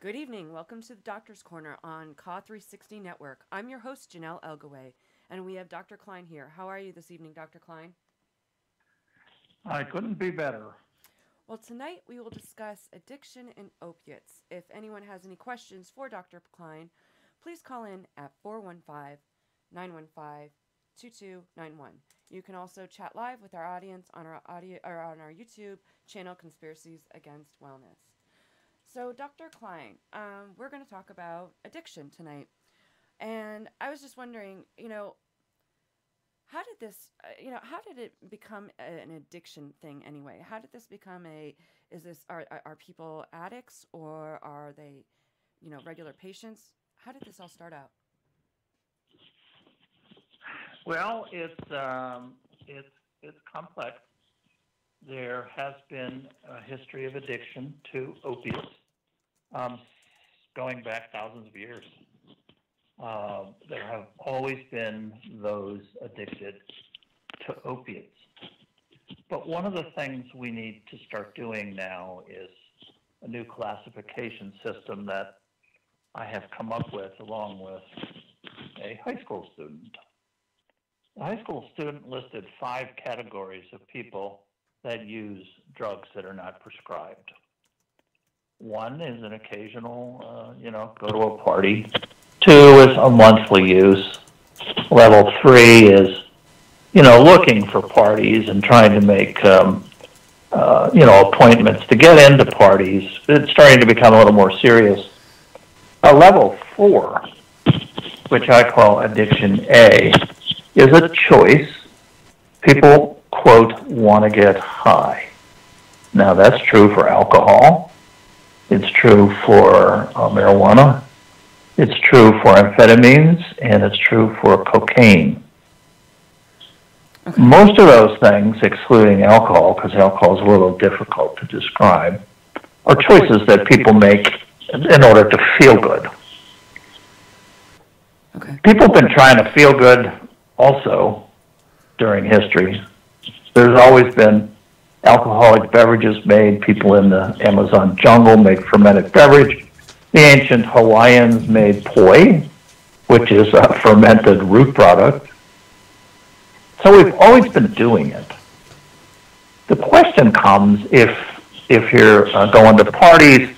Good evening. Welcome to the Doctor's Corner on Caw 360 Network. I'm your host, Janelle Elgaway, and we have Dr. Kline here. How are you this evening, Dr. Kline? I couldn't be better. Well, tonight we will discuss addiction and opiates. If anyone has any questions for Dr. Kline, please call in at 415-915-2291. You can also chat live with our audience on our YouTube channel, Conspiracies Against Wellness. So, Dr. Kline, we're going to talk about addiction tonight. And I was just wondering, how did this, how did it become an addiction thing anyway? How did this become are people addicts or are they, regular patients? How did this all start out? Well, it's complex. There has been a history of addiction to opiates, going back thousands of years. There have always been those addicted to opiates. But one of the things we need to start doing now is a new classification system that I have come up with along with a high school student. The high school student listed 5 categories of people that use drugs that are not prescribed. 1 is an occasional, go to a party. 2 is a monthly use. Level 3 is, looking for parties and trying to make, appointments to get into parties. It's starting to become a little more serious. Level 4, which I call addiction A, is a choice. People, quote, want to get high. Now, that's true for alcohol. It's true for marijuana. It's true for amphetamines, and it's true for cocaine. Okay. Most of those things, excluding alcohol, because alcohol is a little difficult to describe, are choices that people make in order to feel good. Okay. People have been trying to feel good also during history. There's always been alcoholic beverages made. People in the Amazon jungle make fermented beverage. The ancient Hawaiians made poi, which is a fermented root product. So we've always been doing it. The question comes if you're going to parties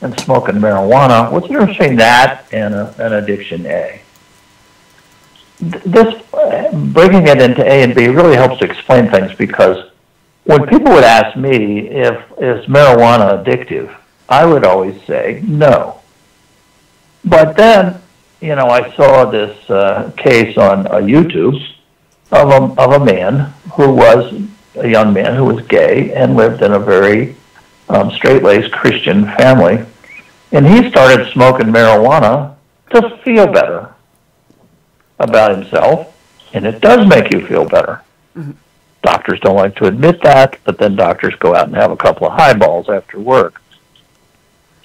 and smoking marijuana, what's the difference between that and an addiction A? This breaking it into A and B really helps to explain things, because when people would ask me is marijuana addictive, I would always say no. But then, I saw this case on YouTube of a man who was a young man who was gay and lived in a very straight-laced Christian family, and he started smoking marijuana to feel better about himself, and it does make you feel better. Mm-hmm. Doctors don't like to admit that, but then doctors go out and have a couple of highballs after work.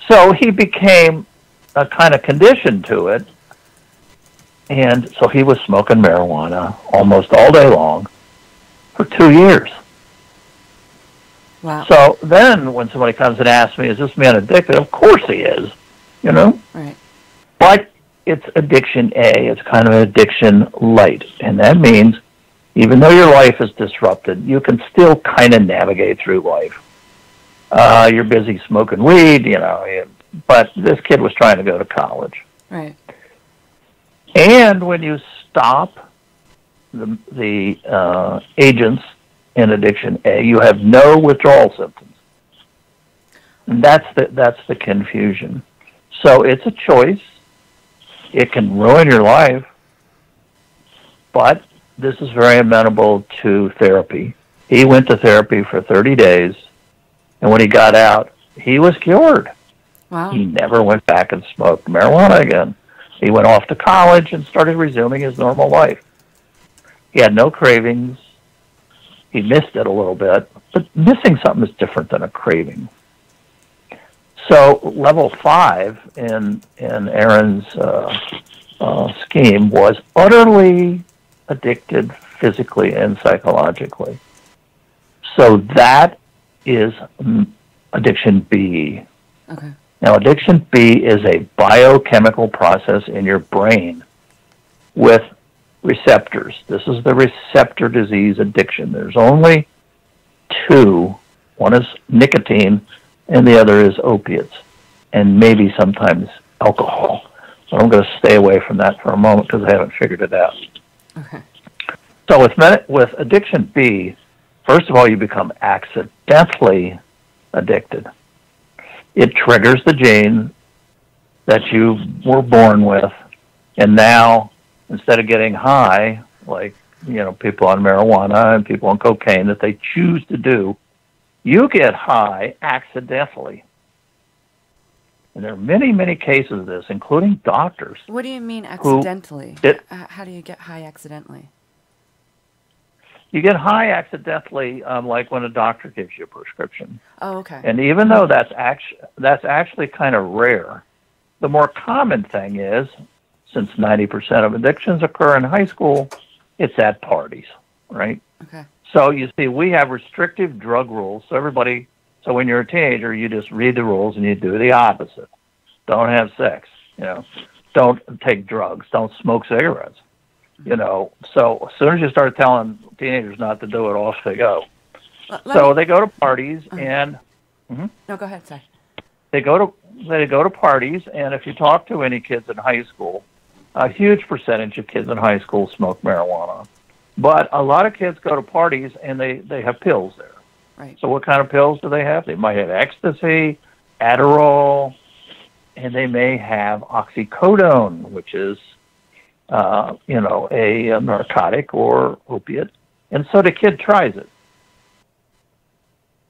So he became a kind of conditioned to it, and so he was smoking marijuana almost all day long for 2 years. Wow. So then when somebody comes and asks me, is this man addicted? Of course he is, Right. But it's addiction A. It's kind of an addiction light, and that means even though your life is disrupted, you can still kind of navigate through life. You're busy smoking weed, but this kid was trying to go to college. Right. And when you stop the agents in addiction A, you have no withdrawal symptoms. And that's the confusion. So it's a choice. It can ruin your life, but this is very amenable to therapy. He went to therapy for 30 days, and when he got out, he was cured. Wow. He never went back and smoked marijuana again. He went off to college and started resuming his normal life. He had no cravings. He missed it a little bit, but missing something is different than a craving. So level 5 in Aaron's scheme was utterly addicted physically and psychologically. So that is addiction B. Okay. Now, addiction B is a biochemical process in your brain with receptors. This is the receptor disease addiction. There's only two. One is nicotine, and the other is opiates, and maybe sometimes alcohol. So I'm going to stay away from that for a moment because I haven't figured it out. Okay. So with addiction B, first of all, you become accidentally addicted. It triggers the gene that you were born with, and now instead of getting high, like people on marijuana and people on cocaine that they choose to do, you get high accidentally. And there are many, many cases of this, including doctors. What do you mean accidentally? How do you get high accidentally? You get high accidentally, like when a doctor gives you a prescription. Oh, okay. And even though that's actually kind of rare, the more common thing is, since 90% of addictions occur in high school, it's at parties, right? Okay. So you see, we have restrictive drug rules. So when you're a teenager, you just read the rules and you do the opposite. Don't have sex, Don't take drugs. Don't smoke cigarettes. So as soon as you start telling teenagers not to do it, off they go. They go to parties and. Mm-hmm. No, go ahead. Sorry. They go to parties, and if you talk to any kids in high school, a huge percentage of kids in high school smoke marijuana. But a lot of kids go to parties and they have pills there. Right. So what kind of pills do they have? They might have ecstasy, Adderall, and they may have oxycodone, which is a narcotic or opiate. And so the kid tries it.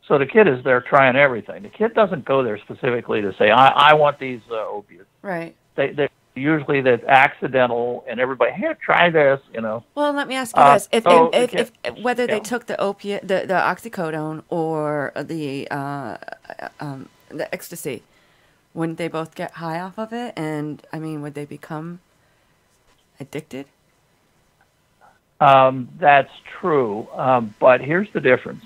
So the kid is there trying everything. The kid doesn't go there specifically to say, I want these opiates. Right. They usually that's accidental, and everybody, here, try this, Well, let me ask you this: if whether they took the opiate, the oxycodone, or the ecstasy, wouldn't they both get high off of it? And would they become addicted? That's true, but here's the difference.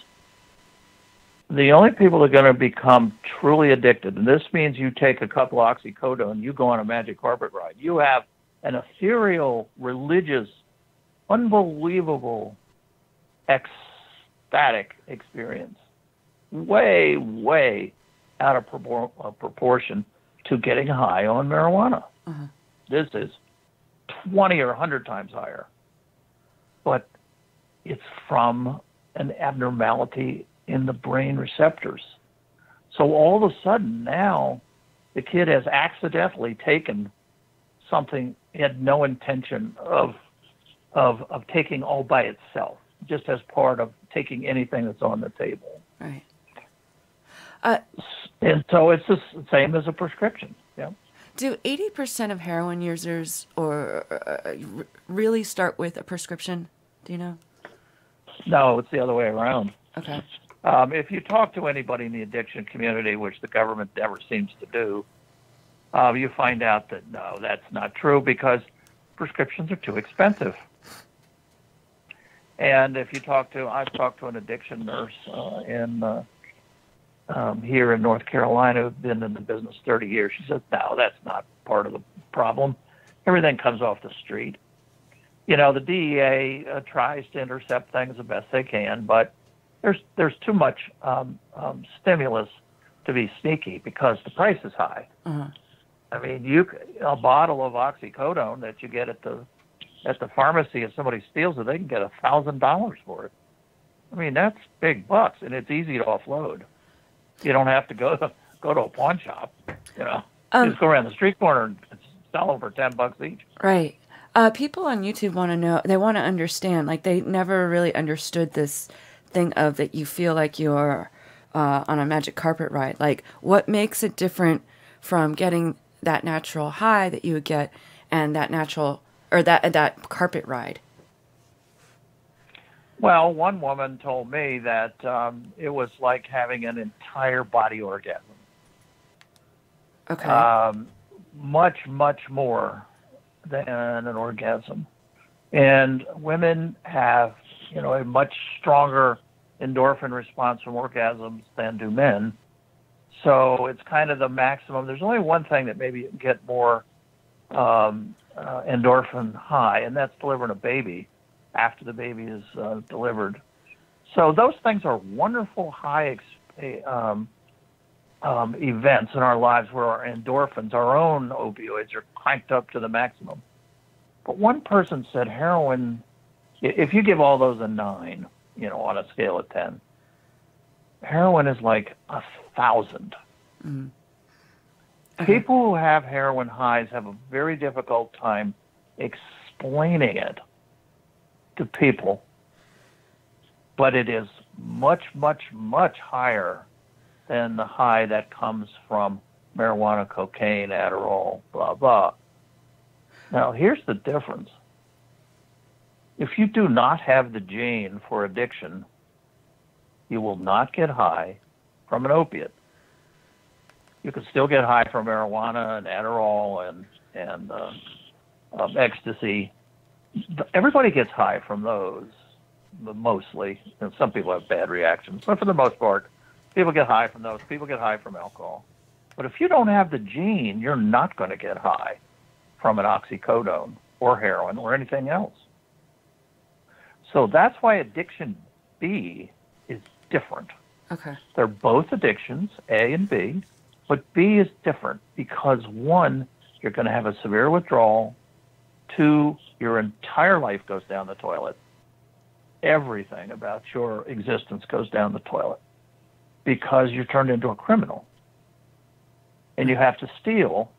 The only people that are going to become truly addicted, and this means you take a couple of oxycodone, you go on a magic carpet ride. You have an ethereal, religious, unbelievable, ecstatic experience. Way, way out of proportion to getting high on marijuana. Uh-huh. This is 20 or 100 times higher. But it's from an abnormality in the brain receptors. So all of a sudden now the kid has accidentally taken something he had no intention of taking all by itself, just as part of taking anything that's on the table. Right. And so it's the same as a prescription. Yeah. Do 80% of heroin users really start with a prescription? Do you know? No, it's the other way around. Okay. If you talk to anybody in the addiction community, which the government never seems to do, you find out that no, that's not true because prescriptions are too expensive. And if you I've talked to an addiction nurse here in North Carolina who's been in the business 30 years. She says, no, that's not part of the problem. Everything comes off the street. The DEA tries to intercept things the best they can, but there's too much stimulus to be sneaky because the price is high. Uh-huh. A bottle of oxycodone that you get at the pharmacy, if somebody steals it, they can get $1,000 for it. That's big bucks, and it's easy to offload. You don't have to go to a pawn shop. You just go around the street corner and sell them for $10 each. Right. People on YouTube want to know. They want to understand. Like they never really understood this thing of that you feel like you're on a magic carpet ride. Like what makes it different from getting that natural high that you would get and that natural or that carpet ride? Well, one woman told me that it was like having an entire body orgasm. Okay. Much, much more than an orgasm. And women have, a much stronger endorphin response from orgasms than do men. So it's kind of the maximum. There's only one thing that maybe you can get more endorphin high, and that's delivering a baby after the baby is delivered. So those things are wonderful high events in our lives where our endorphins, our own opioids, are cranked up to the maximum. But one person said heroin, if you give all those a 9, on a scale of 10, heroin is like 1,000. Mm-hmm. People who have heroin highs have a very difficult time explaining it to people, but it is much, much, much higher than the high that comes from marijuana, cocaine, Adderall, blah, blah. Now, here's the difference. If you do not have the gene for addiction, you will not get high from an opiate. You can still get high from marijuana and Adderall and ecstasy. Everybody gets high from those, mostly. And some people have bad reactions, but for the most part, people get high from those. People get high from alcohol. But if you don't have the gene, you're not going to get high from an oxycodone or heroin or anything else. So that's why addiction B is different. Okay. They're both addictions, A and B, but B is different because 1, you're going to have a severe withdrawal. 2, your entire life goes down the toilet. Everything about your existence goes down the toilet because you're turned into a criminal. And you have to steal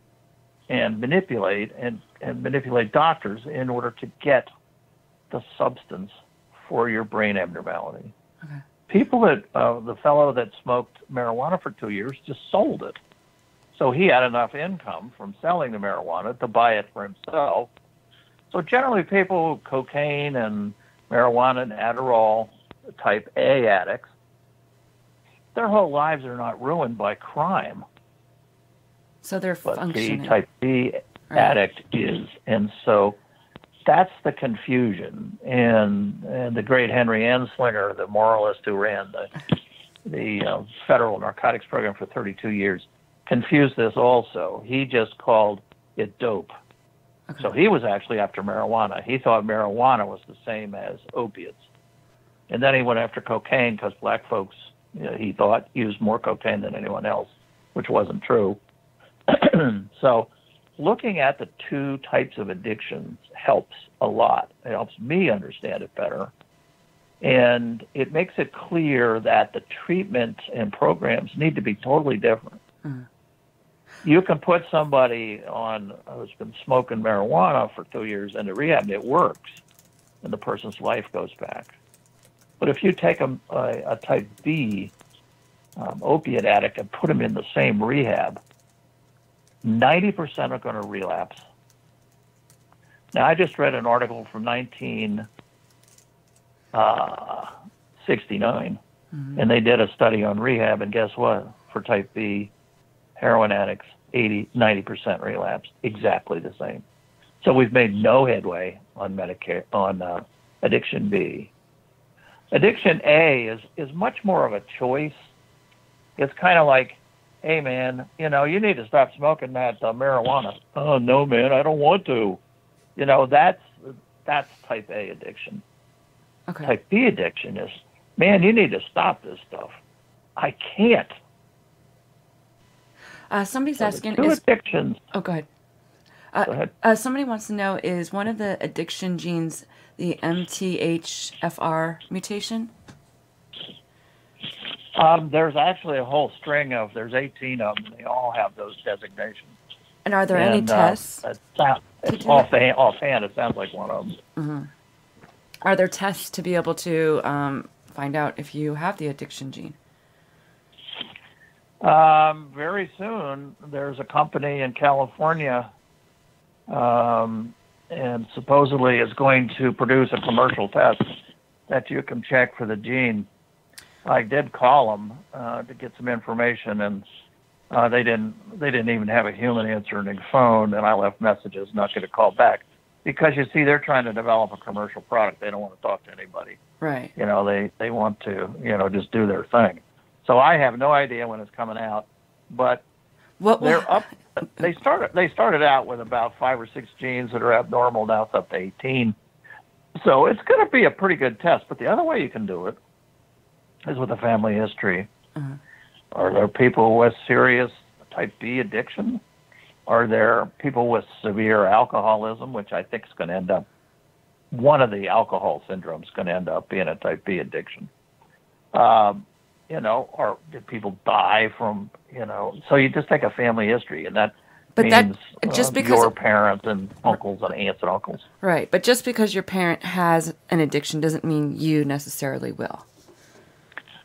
and manipulate and manipulate doctors in order to get the substance for your brain abnormality. Okay. People that, the fellow that smoked marijuana for 2 years just sold it. So he had enough income from selling the marijuana to buy it for himself. So generally people, cocaine and marijuana and Adderall, type A addicts, their whole lives are not ruined by crime. So they're but functioning. The type B addict is. And so that's the confusion. And the great Henry Anslinger, the moralist who ran the federal narcotics program for 32 years, confused this also. He just called it dope. Okay. So he was actually after marijuana. He thought marijuana was the same as opiates. And then he went after cocaine because black folks, he thought, used more cocaine than anyone else, which wasn't true. So looking at the 2 types of addictions helps a lot. It helps me understand it better. And it makes it clear that the treatment and programs need to be totally different. Mm-hmm. You can put somebody on who's been smoking marijuana for 2 years into rehab, and it works, and the person's life goes back. But if you take a type B opiate addict and put them in the same rehab, 90% are going to relapse. Now, I just read an article from 1969, and they did a study on rehab, and guess what? For type B heroin addicts, 90% relapsed, exactly the same. So we've made no headway on Medicare, on addiction B. Addiction A is much more of a choice. It's kind of like, hey, man, you need to stop smoking that marijuana. Oh, no, man, I don't want to. That's type A addiction. Okay. Type B addiction is, man, you need to stop this stuff. I can't. Somebody's asking... addictions. Oh, go ahead. Go ahead. Somebody wants to know, is one of the addiction genes the MTHFR mutation? There's actually a whole string of, there's 18 of them. They all have those designations. And are there any tests? Offhand, it sounds like one of them. Mm-hmm. Are there tests to be able to find out if you have the addiction gene? Very soon, there's a company in California, and supposedly is going to produce a commercial test that you can check for the gene. I did call them to get some information, and they didn't even have a human answering the phone, and I left messages not going to call back because, you see, they're trying to develop a commercial product. They don't want to talk to anybody. Right. They want to just do their thing. So I have no idea when it's coming out. but What will, they're up. They started out with about 5 or 6 genes that are abnormal. Now it's up to 18. So it's going to be a pretty good test. But the other way you can do it is with a family history. uh-huh. Are there people with serious type B addiction? Are there people with severe alcoholism, which I think is going to end up, one of the alcohol syndromes is going to end up being a type B addiction? Or did people die from, so you just take a family history, and that But means just because your parents and uncles and aunts and uncles. right, but just because your parent has an addiction doesn't mean you necessarily will.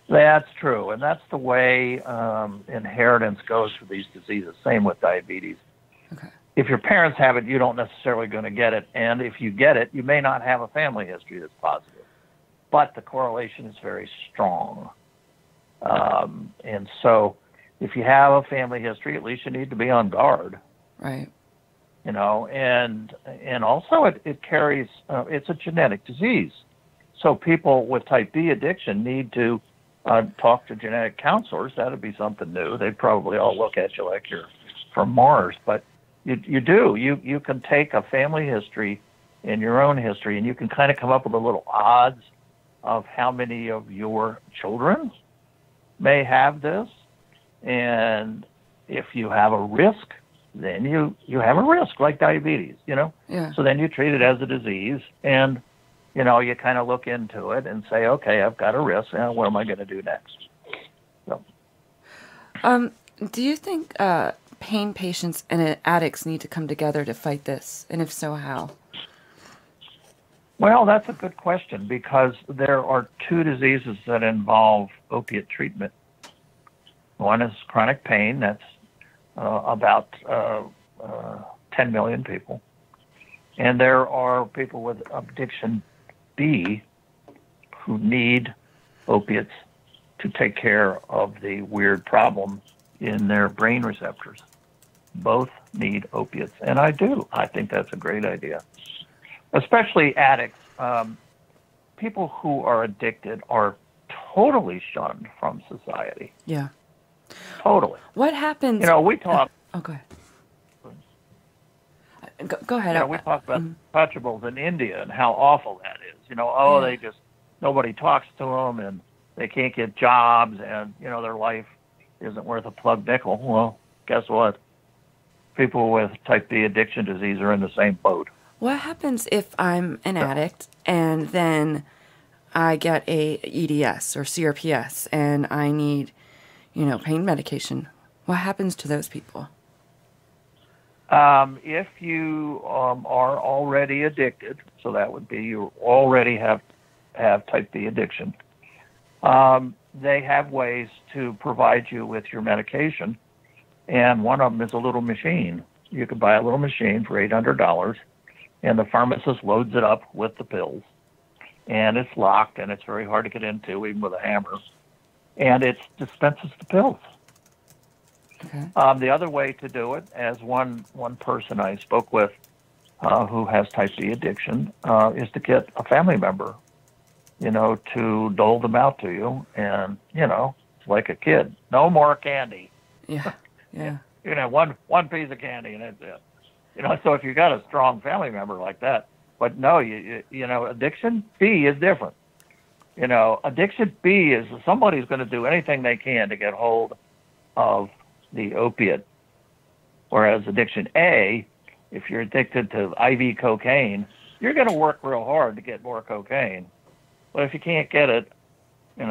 That's true, and that's the way inheritance goes for these diseases. Same with diabetes. Okay. If your parents have it, you don't necessarily going to get it, and if you get it, you may not have a family history that's positive. But the correlation is very strong. And so if you have a family history, at least you need to be on guard. Right. And also it carries, it's a genetic disease. So people with type B addiction need to talk to genetic counselors. That would be something new. They'd probably all look at you like you're from Mars. But you can take a family history and your own history, and you can kind of come up with a little odds of how many of your children may have this. And if you have a risk, then you have a risk, like diabetes, Yeah. So then you treat it as a disease, and, you kind of look into it and say, okay, I've got a risk, and what am I going to do next? So. Do you think pain patients and addicts need to come together to fight this? And if so, how? Well, that's a good question, because there are 2 diseases that involve opiate treatment. One is chronic pain. That's about 10 million people. And there are people with addiction B who need opiates to take care of the weird problem in their brain receptors. Both need opiates. And I do. I think that's a great idea. Especially addicts. People who are addicted are totally shunned from society. Yeah. Totally. What happens? We talk. Go ahead. Go ahead. We talk about untouchables in India and how awful that is. They just, nobody talks to them, and they can't get jobs, and, their life isn't worth a plug nickel. Well, guess what? People with type B addiction disease are in the same boat. What happens if I'm an addict and then I get a EDS or CRPS and I need, pain medication? What happens to those people? If you are already addicted, so that would be you already have type B addiction, they have ways to provide you with your medication, and one of them is a little machine. You could buy a little machine for $800, and the pharmacist loads it up with the pills, and it's locked, and it's very hard to get into, even with a hammer, and it dispenses the pills. Okay. The other way to do it, as one person I spoke with who has type B addiction, is to get a family member, to dole them out to you, and, it's like a kid. No more candy. Yeah, yeah. One piece of candy, and that's it. So if you got a strong family member like that, but no, addiction B is different. Addiction B is somebody's going to do anything they can to get hold of the opiate, whereas addiction A, if you're addicted to IV cocaine, you're going to work real hard to get more cocaine. But if you can't get it, you're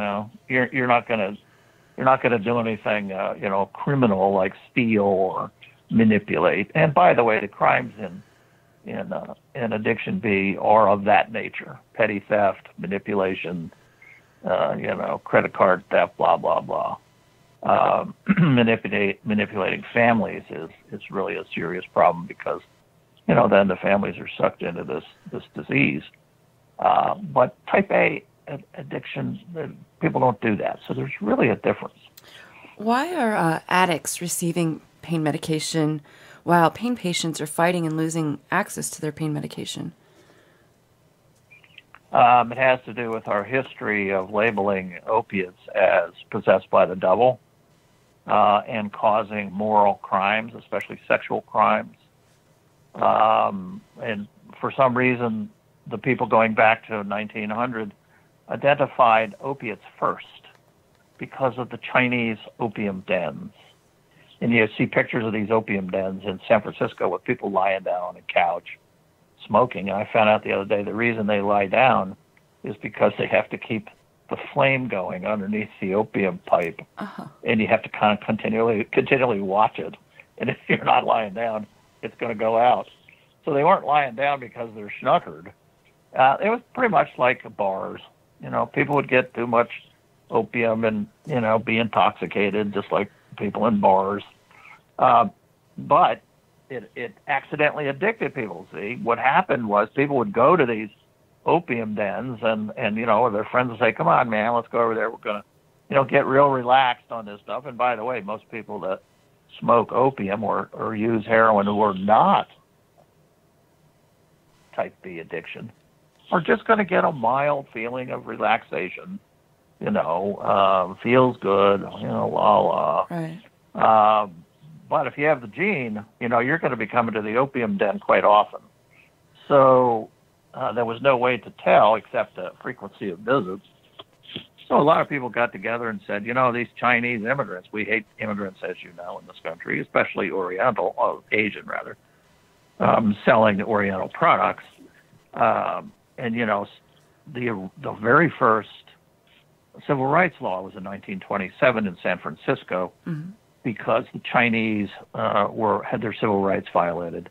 not going to do anything, criminal like steal or manipulate. And by the way, the crimes in addiction B are of that nature: petty theft, manipulation, credit card theft, blah blah blah. Manipulating families is really a serious problem, because then the families are sucked into this disease. But type A addiction, people don't do that, so there's really a difference. Why are addicts receiving pain medication while pain patients are fighting and losing access to their pain medication? It has to do with our history of labeling opiates as possessed by the devil. and causing moral crimes, especially sexual crimes. And for some reason, the people going back to 1900 identified opiates first because of the Chinese opium dens. And you see pictures of these opium dens in San Francisco with people lying down on a couch smoking. And I found out the other day the reason they lie down is because they have to keep the flame going underneath the opium pipe. Uh-huh. And you have to kind of continually watch it. And if you're not lying down, it's going to go out. So they weren't lying down because they're schnockered. It was pretty much like bars. You know, people would get too much opium and, you know, be intoxicated just like people in bars. But it accidentally addicted people. See, what happened was people would go to these opium dens and you know, their friends would say, come on, man, let's go over there. We're going to, you know, get real relaxed on this stuff. And by the way, most people that smoke opium or use heroin who are not type B addiction are just going to get a mild feeling of relaxation, you know, feels good, you know, la la. Right. But if you have the gene, you know, you're going to be coming to the opium den quite often. So there was no way to tell except the frequency of visits. So a lot of people got together and said, you know, these Chinese immigrants, we hate immigrants, as you know, in this country, especially Oriental, Asian rather, selling Oriental products. And, you know, the very first civil rights law was in 1927 in San Francisco. Mm-hmm. Because the Chinese had their civil rights violated.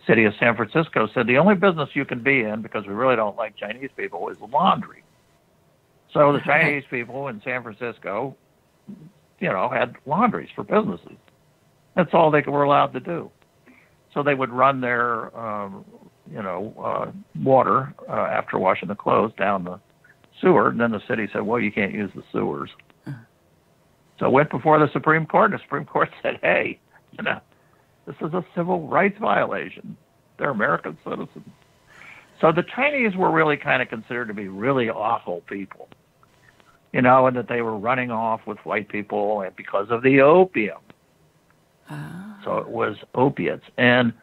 City of San Francisco said the only business you can be in, because we really don't like Chinese people, is laundry. So the Chinese people in San Francisco, you know, had laundries for businesses. That's all they were allowed to do. So they would run their, water after washing the clothes down the sewer, and then the city said, well, you can't use the sewers. So it went before the Supreme Court, and the Supreme Court said, hey, you know, this is a civil rights violation. They're American citizens. So the Chinese were really kind of considered to be really awful people, you know, and that they were running off with white people and because of the opium. So it was opiates. And,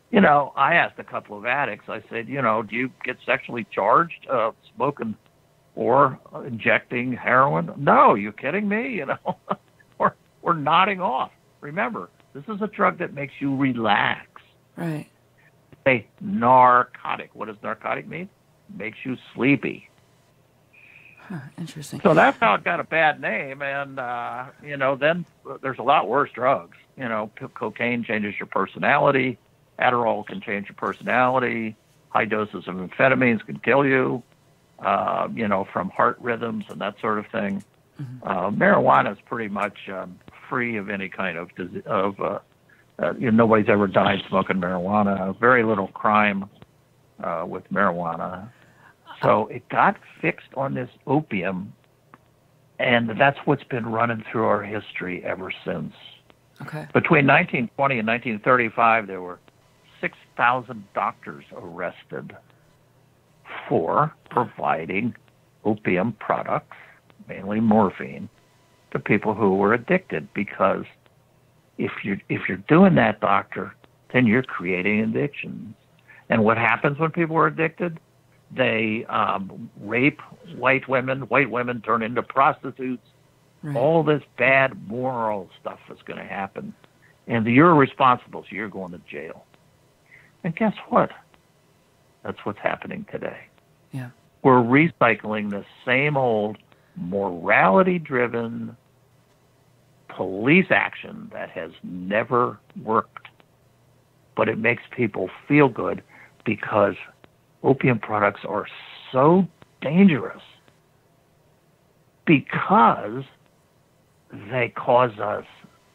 you know, I asked a couple of addicts, I said, you know, do you get sexually charged smoking or injecting heroin? No, you kidding me? You know, we're nodding off. Remember, this is a drug that makes you relax. Right. A narcotic. What does narcotic mean? Makes you sleepy. Huh, interesting. So that's how it got a bad name. And, you know, then there's a lot worse drugs. You know, cocaine changes your personality. Adderall can change your personality. High doses of amphetamines can kill you. You know, from heart rhythms and that sort of thing. Mm-hmm. Marijuana is pretty much free of any kind of you know, nobody's ever died smoking marijuana. Very little crime with marijuana. So it got fixed on this opium, and that's what's been running through our history ever since. Okay. Between 1920 and 1935, there were 6,000 doctors arrested for providing opium products, mainly morphine, to people who were addicted. Because if you're doing that, doctor, then you're creating addictions. And what happens when people are addicted? They rape white women. White women turn into prostitutes. Right. All this bad moral stuff is going to happen. And you're responsible, so you're going to jail. And guess what? That's what's happening today. Yeah. We're recycling the same old morality-driven police action that has never worked. But it makes people feel good because opium products are so dangerous because they cause us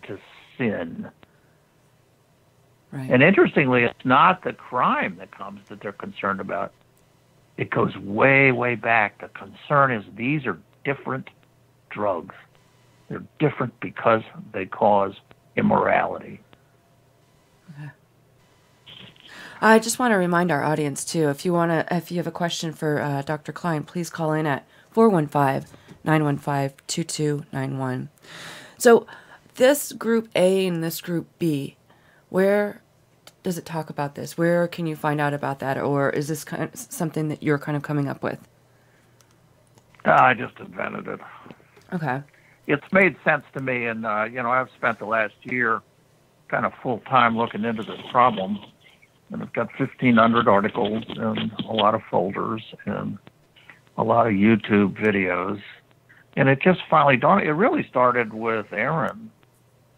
to sin. Right. And interestingly, it's not the crime that they're concerned about. It goes way, way back. The concern is these are different drugs. They're different because they cause immorality. Okay. I just want to remind our audience too, if you have a question for Dr. Kline, please call in at 415-915-2291. So this group A and this group B, where does it talk about this? Where can you find out about that? Or is this kind of something that you're kind of coming up with? I just invented it. Okay. It's made sense to me, and I've spent the last year kind of full time looking into this problem, and I've got 1,500 articles and a lot of folders and a lot of YouTube videos, and it just finally dawned. It really started with Erin,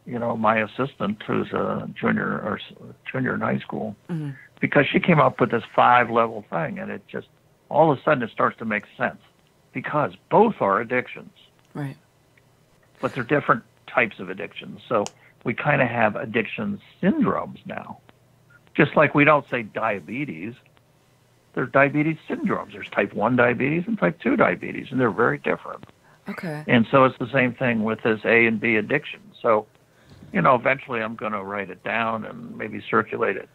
my assistant, who's a junior in high school, Mm-hmm. because she came up with this 5-level thing, and it just all of a sudden it starts to make sense because both are addictions. Right. But they're different types of addictions. So we kind of have addiction syndromes now. Just like we don't say diabetes, there's diabetes syndromes. There's type 1 diabetes and type 2 diabetes, and they're very different. Okay. And so it's the same thing with this A and B addiction. So, eventually I'm going to write it down and maybe circulate it,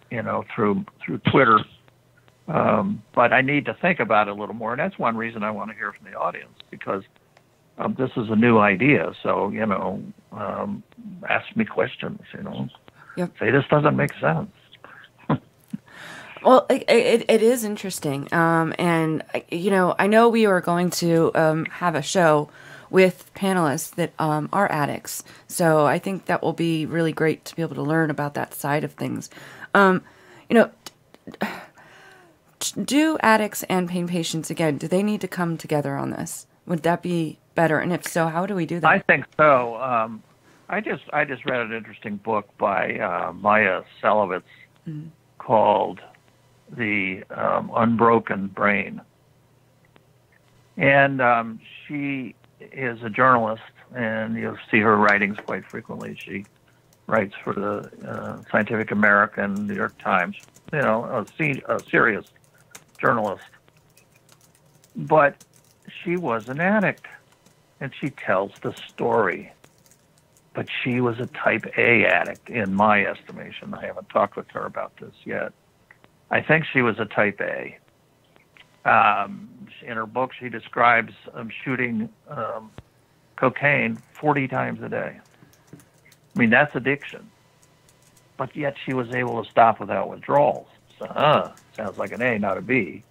through Twitter. But I need to think about it a little more. And that's one reason I want to hear from the audience, because this is a new idea. So, ask me questions, Yep. Say this doesn't make sense. Well, it is interesting. And, I know we are going to have a show with panelists that are addicts. So I think that will be really great to be able to learn about that side of things. Do addicts and pain patients, again, do they need to come together on this? Would that be better? And if so, how do we do that? I think so. I just read an interesting book by Maya Selovitz called The Unbroken Brain. And she is a journalist, and you'll see her writings quite frequently. She writes for the Scientific American, New York Times, a serious journalist. But she was an addict, and she tells the story. But she was a type A addict, in my estimation. I haven't talked with her about this yet. I think she was a type A. In her book, she describes shooting cocaine 40 times a day. I mean, that's addiction. But yet she was able to stop without withdrawals. So, sounds like an A, not a B.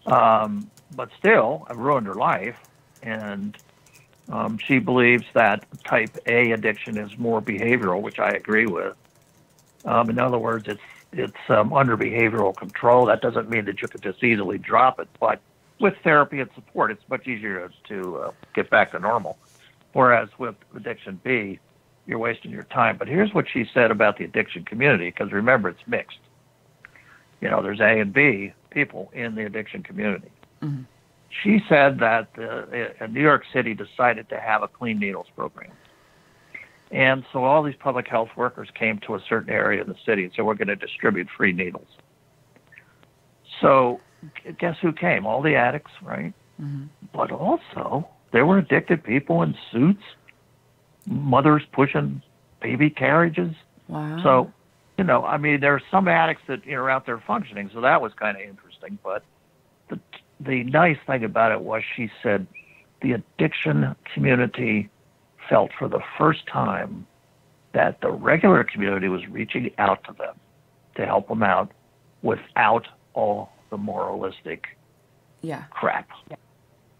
But still, I've ruined her life. And she believes that type A addiction is more behavioral, which I agree with. In other words, it's under behavioral control. That doesn't mean that you could just easily drop it, but with therapy and support, it's much easier to get back to normal. Whereas with addiction B, you're wasting your time. But here's what she said about the addiction community, because remember, it's mixed. There's A and B people in the addiction community. Mm-hmm. She said that New York City decided to have a clean needles program. And so all these public health workers came to a certain area in the city and said, we're going to distribute free needles. So guess who came? All the addicts, right? Mm-hmm. But also, there were addicted people in suits, mothers pushing baby carriages. Wow. So, there are some addicts that are out there functioning, so that was kind of interesting. But the nice thing about it was, she said, the addiction community felt for the first time that the regular community was reaching out to them to help them out without all the moralistic crap.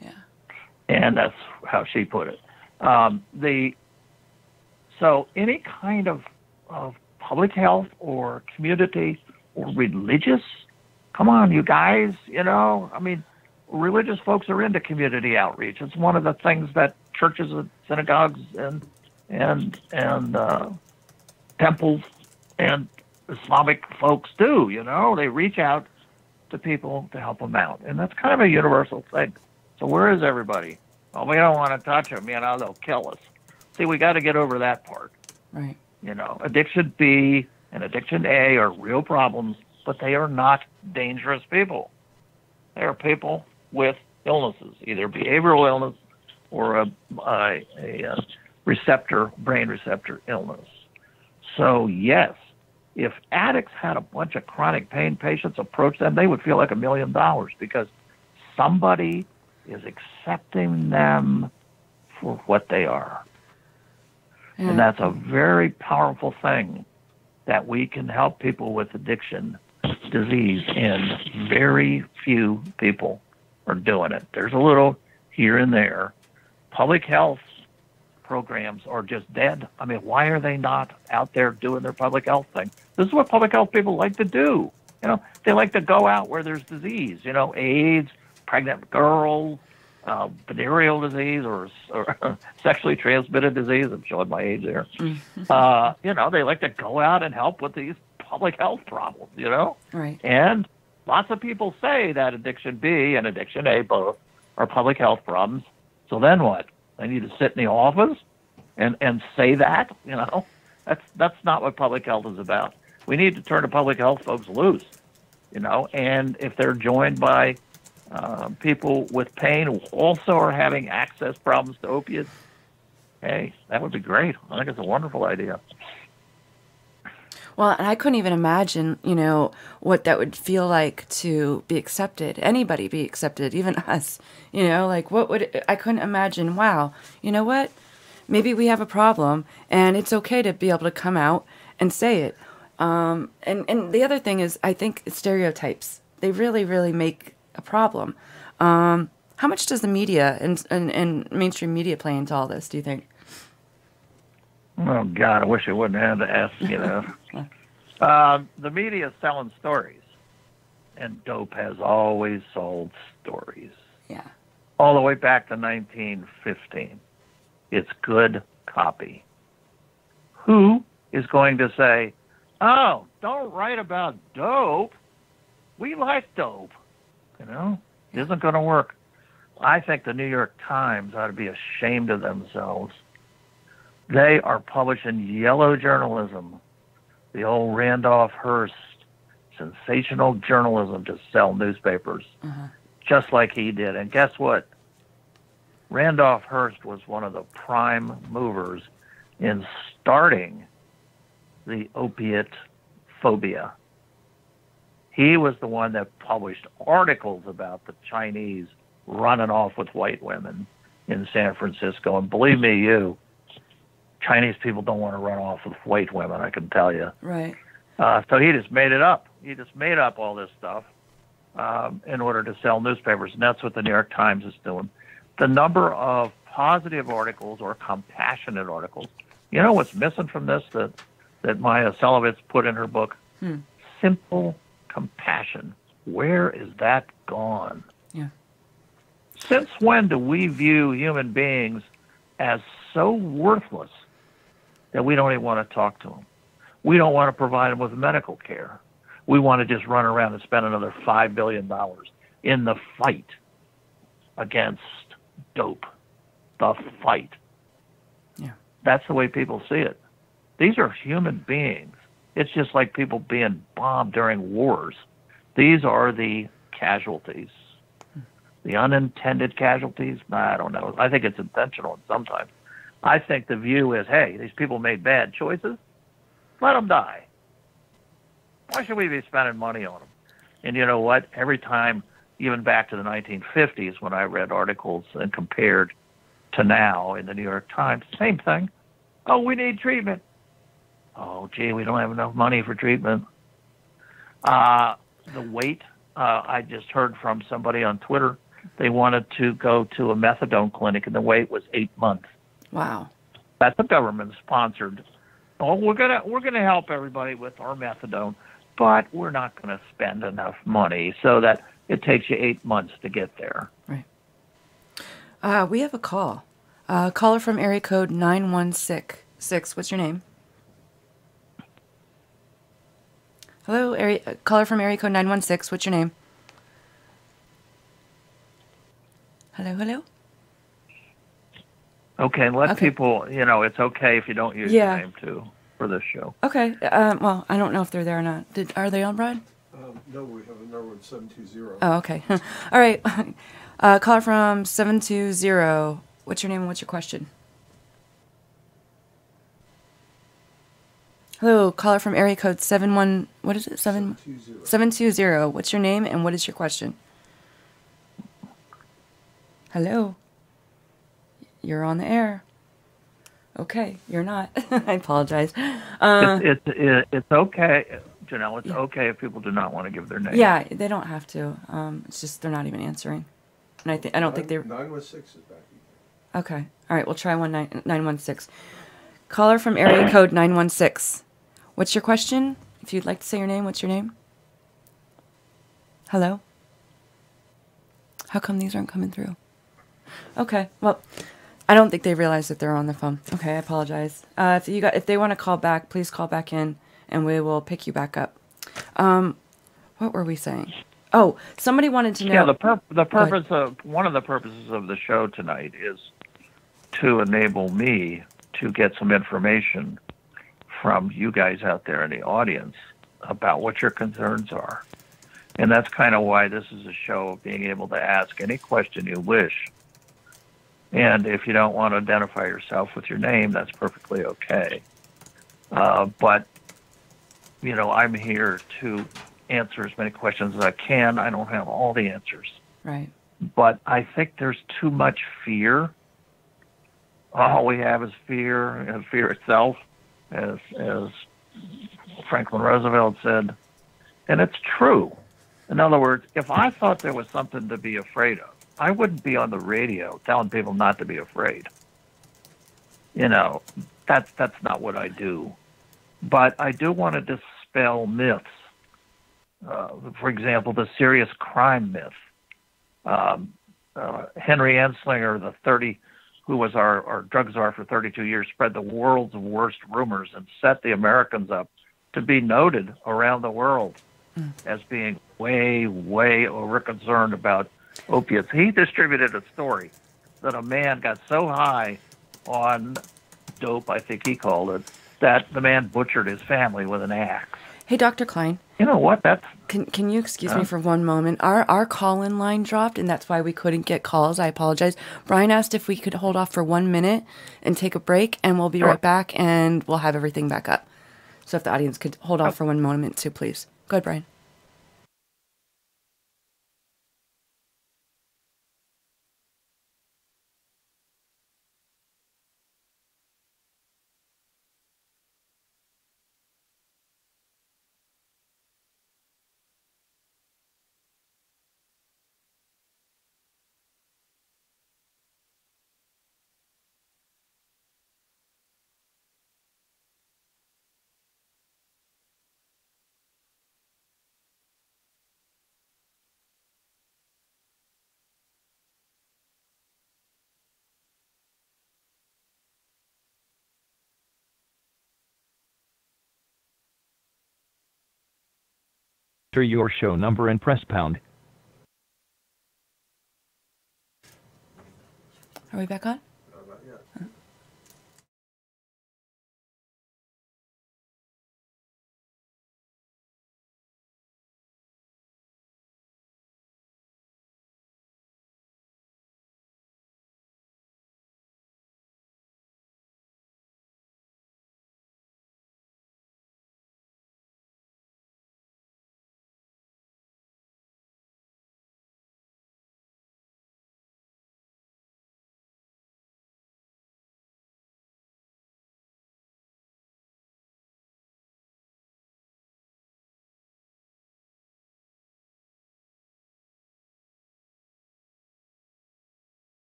Yeah. And that's how she put it. So any kind of public health or community or religious, come on, you guys, religious folks are into community outreach. It's one of the things that churches and synagogues and temples and Islamic folks do. They reach out to people to help them out, and that's kind of a universal thing. So where is everybody? Well, we don't want to touch them. They'll kill us. See, we got to get over that part. Right. Addiction B and addiction A are real problems, but they are not dangerous people. They are people with illnesses, either behavioral illness or a brain receptor illness. So yes, if addicts had a bunch of chronic pain patients approach them, they would feel like $1 million, because somebody is accepting them for what they are. Yeah. And that's a very powerful thing, that we can help people with addiction disease, and very few people are doing it. There's a little here and there. Public health programs are just dead. I mean, why are they not out there doing their public health thing? This is what public health people like to do. You know, they like to go out where there's disease, you know, AIDS, pregnant girls, venereal disease, or sexually transmitted disease. I'm showing my age there. You know, they like to go out and help with these public health problems, you know? Right. And lots of people say that addiction B and addiction A both are public health problems. So then what? They need to sit in the office and say that, you know? That's not what public health is about. We need to turn the public health folks loose, you know? And if they're joined by people with pain who also are having access problems to opiates, hey, that would be great. I think it's a wonderful idea. Well, and I couldn't even imagine, you know, what that would feel like to be accepted. Anybody be accepted, even us. You know, like I couldn't imagine, wow, you know what? Maybe we have a problem, and it's okay to be able to come out and say it. And the other thing is, I think stereotypes, they really, really make a problem. How much does the media and mainstream media play into all this, do you think? Oh, God, I wish I wouldn't have to ask, you know. The media is selling stories, and dope has always sold stories. Yeah. All the way back to 1915. It's good copy. Who is going to say, oh, don't write about dope? We like dope. You know, it isn't going to work. I think the New York Times ought to be ashamed of themselves. They are publishing yellow journalism, the old Randolph Hearst sensational journalism to sell newspapers, just like he did. And guess what? Randolph Hearst was one of the prime movers in starting the opiate phobia. He was the one that published articles about the Chinese running off with white women in San Francisco. And believe me, Chinese people don't want to run off with white women, I can tell you. Right. So he just made it up. He just made up all this stuff in order to sell newspapers, and that's what the New York Times is doing. The number of positive articles or compassionate articles, you know what's missing from this that Maya Selovitz put in her book? Simple compassion. Where is that gone? Yeah. Since when do we view human beings as so worthless that we don't even want to talk to them? We don't want to provide them with medical care. We want to just run around and spend another $5 billion in the fight against dope. The fight. Yeah. That's the way people see it. These are human beings. It's just like people being bombed during wars. These are the casualties. The unintended casualties? I don't know. I think it's intentional sometimes. I think the view is, hey, these people made bad choices. Let them die. Why should we be spending money on them? And you know what? Every time, even back to the 1950s when I read articles and compared to now in the New York Times, same thing. Oh, we need treatment. Oh, gee, we don't have enough money for treatment. The wait, I just heard from somebody on Twitter. They wanted to go to a methadone clinic, and the wait was 8 months. Wow. That's a government-sponsored. Oh, we're gonna help everybody with our methadone, but we're not going to spend enough money so that it takes you 8 months to get there. Right. We have a call. Caller from area code 916. What's your name? Hello, caller from area code 916. What's your name? Hello? Okay, let people, it's okay if you don't use your name, too, for this show. Okay, well, I don't know if they're there or not. Are they on, Brian? No, we have another one, 720. Oh, okay. All right. Caller from 720. What's your name and what's your question? Hello, caller from area code 71. What is it? 720. What's your name and what is your question? Hello. You're on the air. Okay, you're not. I apologize. It's okay, Janelle. It's Yeah. okay if people do not want to give their name. Yeah, they don't have to. It's just they're not even answering. And I don't think they're... 916 is back. Okay. All right, we'll try 916. Caller from area code 916. What's your question? If you'd like to say your name, what's your name? Hello? How come these aren't coming through? Okay, well, I don't think they realize that they're on the phone. Okay, I apologize. If they want to call back, please call back in, and we will pick you back up. What were we saying? Oh, somebody wanted to know. Yeah, the purpose of one of the purposes of the show tonight is to enable me to get some information from you guys out there in the audience about what your concerns are. And that's kind of why this is a show of being able to ask any question you wish. And if you don't want to identify yourself with your name, that's perfectly okay. But, you know, I'm here to answer as many questions as I can. I don't have all the answers. Right. But I think there's too much fear. All we have is fear, and fear itself, as Franklin Roosevelt said. And it's true. In other words, if I thought there was something to be afraid of, I wouldn't be on the radio telling people not to be afraid. You know, that's not what I do. But I do want to dispel myths. For example, the serious crime myth. Henry Anslinger, who was our drug czar for 32 years, spread the world's worst rumors and set the Americans up to be noted around the world as being way, way over-concerned about opiates. He distributed a story that a man got so high on dope, I think he called it, that the man butchered his family with an axe. Hey, Dr. Kline. You know what? Can you excuse me for one moment? Our call-in line dropped, and that's why we couldn't get calls. I apologize. Brian asked if we could hold off for 1 minute and take a break, and we'll be right back, and we'll have everything back up. So if the audience could hold off for 1 moment, too, please. Go ahead, Brian. Enter your show number and press pound. Are we back on? Not yet.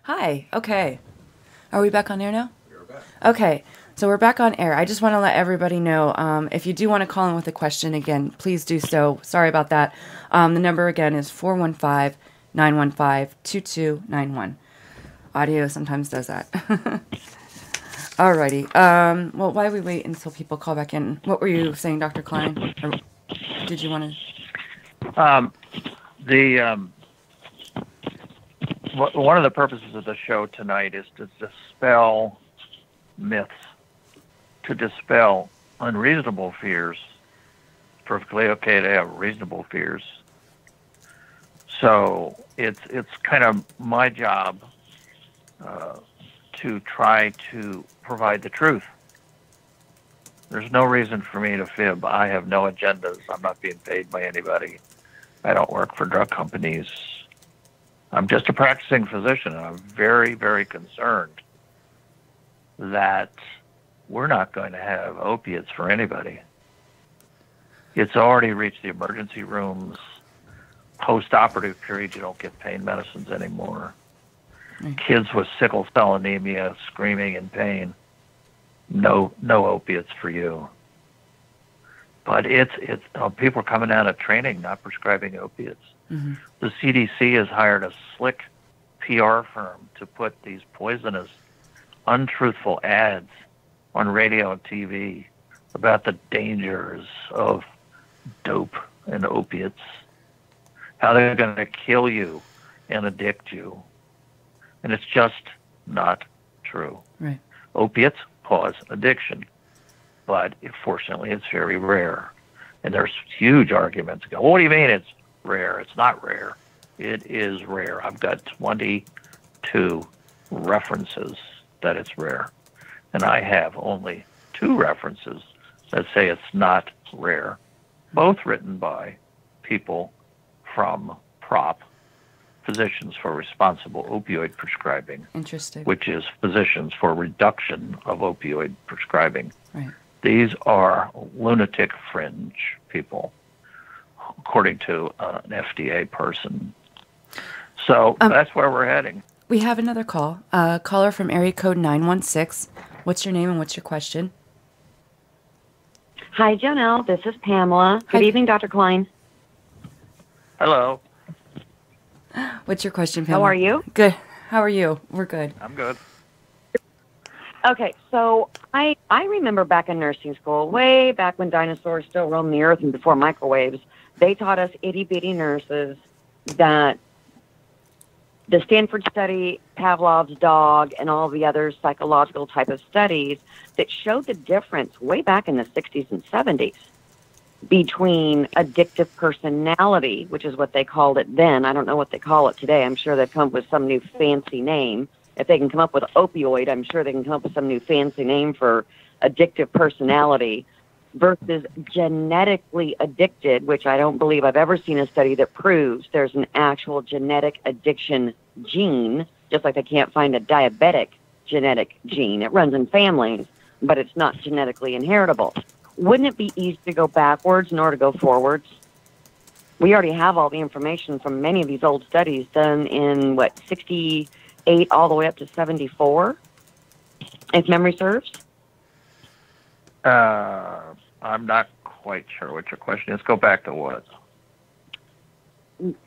Hi. Okay. Are we back on air now? We are back. Okay. So we're back on air. I just want to let everybody know, if you do want to call in with a question again, please do so. Sorry about that. The number again is 415-915-2291. Audio sometimes does that. Alrighty. Well, why we wait until people call back in? What were you saying, Dr. Kline? Or did you want One of the purposes of the show tonight is to dispel myths, to dispel unreasonable fears. Perfectly okay to have reasonable fears. So it's kind of my job to try to provide the truth. There's no reason for me to fib. I have no agendas. I'm not being paid by anybody. I don't work for drug companies. I'm just a practicing physician, and I'm very, very concerned that we're not going to have opiates for anybody. It's already reached the emergency rooms. Post-operative period, you don't get pain medicines anymore. Kids with sickle cell anemia screaming in pain. No opiates for you. But it's people are coming out of training not prescribing opiates. Mm-hmm. The CDC has hired a slick PR firm to put these poisonous, untruthful ads on radio and TV about the dangers of dope and opiates, how they're going to kill you and addict you. And it's just not true. Right. Opiates cause addiction, but fortunately it's very rare. And there's huge arguments. Well, what do you mean it's rare? It's not rare. It is rare. I've got 22 references that it's rare. And I have only 2 references that say it's not rare, both written by people from PROP, Physicians for Responsible Opioid Prescribing. Interesting. Which is Physicians for Reduction of Opioid Prescribing. Right. These are lunatic fringe people, according to an FDA person. So that's where we're heading. We have another call. Caller from area code 916. What's your name and what's your question? Hi, Jonelle. This is Pamela. Good evening, Dr. Kline. Hello. What's your question, Pamela? How are you? Good. How are you? We're good. I'm good. Okay, so I remember back in nursing school, way back when dinosaurs still roamed the earth and before microwaves, they taught us itty-bitty nurses that the Stanford study, Pavlov's dog, and all the other psychological type of studies that showed the difference way back in the 60s and 70s between addictive personality, which is what they called it then. I don't know what they call it today. I'm sure they've come up with some new fancy name. If they can come up with opioid, I'm sure they can come up with some new fancy name for addictive personality, versus genetically addicted, which I don't believe I've ever seen a study that proves there's an actual genetic addiction gene, just like they can't find a diabetic genetic gene. It runs in families, but it's not genetically inheritable. Wouldn't it be easy to go backwards in order to go forwards? We already have all the information from many of these old studies done in, 68 all the way up to 74, if memory serves? I'm not quite sure what your question is. Go back to what?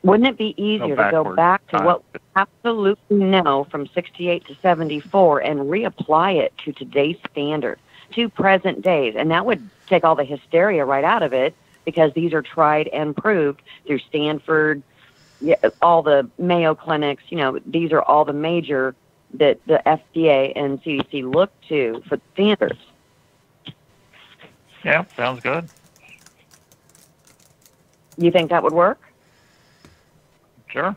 Wouldn't it be easier to go back to what we absolutely know from 68 to 74 and reapply it to today's standard, to present days? And that would take all the hysteria right out of it, because these are tried and proved through Stanford, all the Mayo clinics. These are all the major that the FDA and CDC look to for standards. Yeah, sounds good. You think that would work? Sure.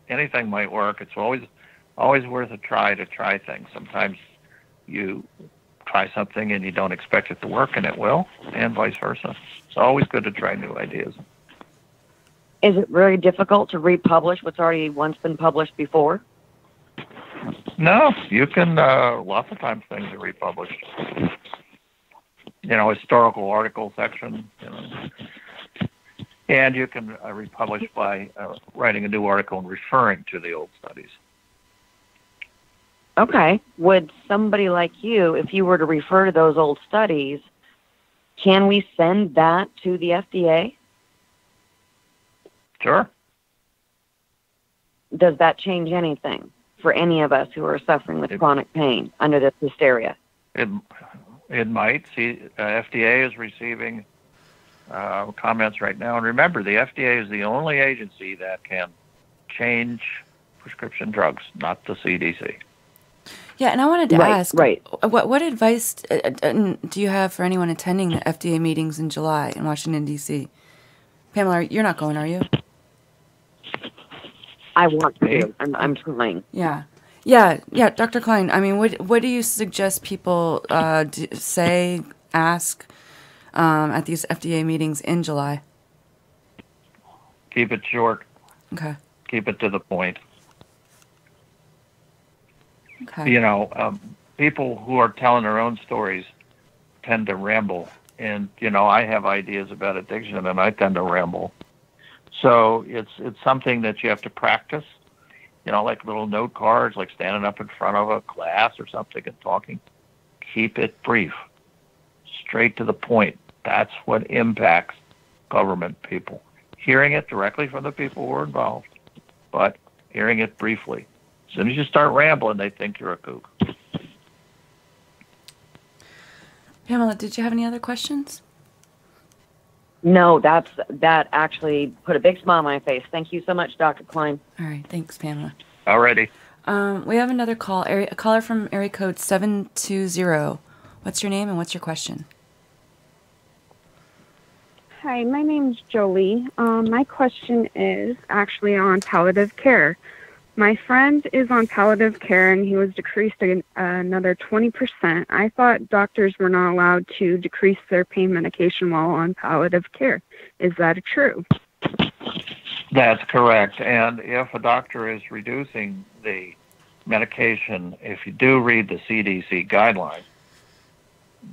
Anything might work. It's always worth a try to try things. Sometimes you try something and you don't expect it to work, and it will, and vice versa. It's always good to try new ideas. Is it very difficult to republish what's already once been published before? No, you can, lots of times things are republished. Historical article section, and you can republish by writing a new article and referring to the old studies. Okay. Would somebody like you, if you were to refer to those old studies, can we send that to the FDA? Sure. Does that change anything for any of us who are suffering with chronic pain under this hysteria? It might. See, FDA is receiving comments right now. And remember, the FDA is the only agency that can change prescription drugs, not the CDC. Yeah, and I wanted to ask, right. What advice do you have for anyone attending the FDA meetings in July in Washington, D.C.? Pamela, you're not going, are you? I want to. I'm trying. Yeah. Yeah, Dr. Kline. I mean, what do you suggest people say, ask at these FDA meetings in July? Keep it short. Okay. Keep it to the point. Okay. You know, people who are telling their own stories tend to ramble. And, you know, I have ideas about addiction and I tend to ramble. So it's something that you have to practice, you know, like little note cards, like standing up in front of a class or something and talking. Keep it brief, straight to the point. That's what impacts government people. Hearing it directly from the people who are involved, but hearing it briefly. As soon as you start rambling, they think you're a kook. Pamela, did you have any other questions? No, that actually put a big smile on my face. Thank you so much, Dr. Kline. All right. Thanks, Pamela. Alrighty. We have another call. A caller from area code 720. What's your name and what's your question? Hi, my name's Jolie. My question is actually on palliative care. My friend is on palliative care and he was decreased another 20%. I thought doctors were not allowed to decrease their pain medication while on palliative care. Is that true? That's correct. And if a doctor is reducing the medication, if you do read the CDC guidelines,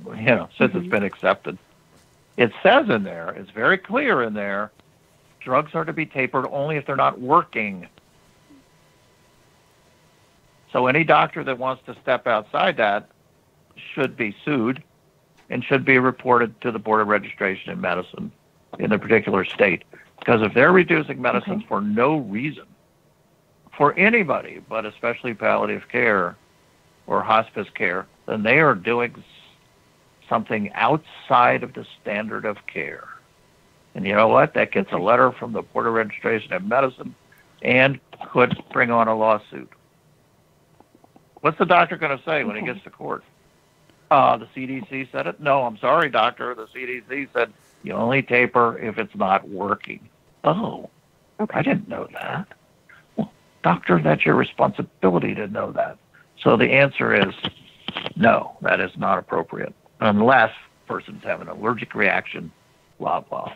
you know, since it's been accepted, it says in there, it's very clear in there, drugs are to be tapered only if they're not working. So any doctor that wants to step outside that should be sued and should be reported to the Board of Registration in Medicine in the particular state. Because if they're reducing medicines for no reason, for anybody, but especially palliative care or hospice care, then they are doing something outside of the standard of care. And you know what? That gets a letter from the Board of Registration in Medicine and could bring on a lawsuit. What's the doctor going to say when he gets to court? The CDC said it? No, I'm sorry, doctor. The CDC said you only taper if it's not working. Oh, I didn't know that. Well, doctor, that's your responsibility to know that. So the answer is no, that is not appropriate. Unless persons have an allergic reaction, blah, blah.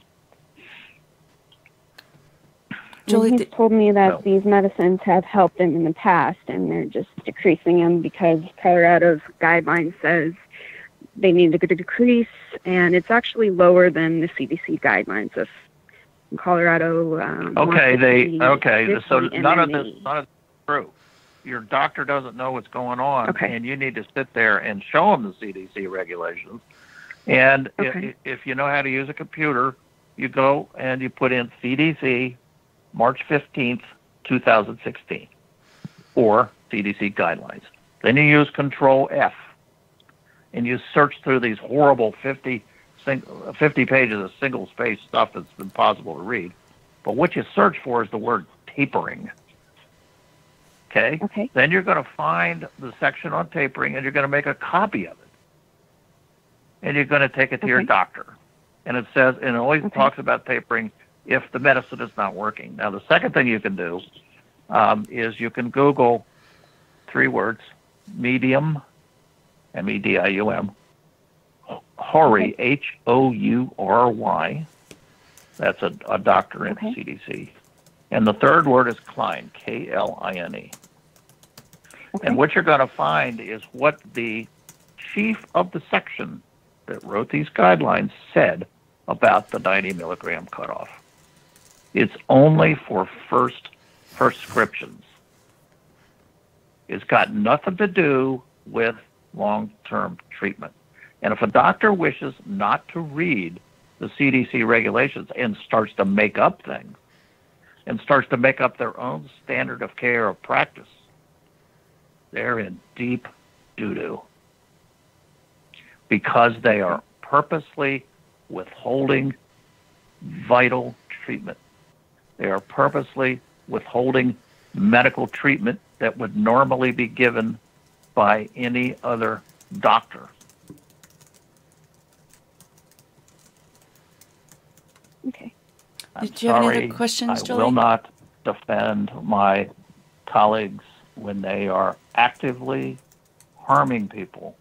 Julie, he's told me that these medicines have helped him in the past, and they're just decreasing them because Colorado's guideline says they need to decrease, and it's actually lower than the CDC guidelines. If Colorado, so none of this is true. Your doctor doesn't know what's going on, and you need to sit there and show them the CDC regulations. And if you know how to use a computer, you go and you put in CDC March 15th, 2016, or CDC guidelines. Then you use Control F, and you search through these horrible 50 pages of single-space stuff that's impossible to read. But what you search for is the word tapering. Okay? Then you're going to find the section on tapering, and you're going to make a copy of it. And you're going to take it to your doctor. And it says, and it always talks about tapering if the medicine is not working. Now, the second thing you can do is you can Google 3 words, medium, M-E-D-I-U-M, Houry, H-O-U-R-Y. That's a doctor in CDC. And the third word is Kline, K-L-I-N-E. And what you're going to find is what the chief of the section that wrote these guidelines said about the 90 milligram cutoff. It's only for first prescriptions. It's got nothing to do with long-term treatment. And if a doctor wishes not to read the CDC regulations and starts to make up things, and starts to make up their own standard of care or practice, they're in deep doo-doo. Because they are purposely withholding vital treatment. They are purposely withholding medical treatment that would normally be given by any other doctor. Did you have any other questions, Jolie? I will not defend my colleagues when they are actively harming people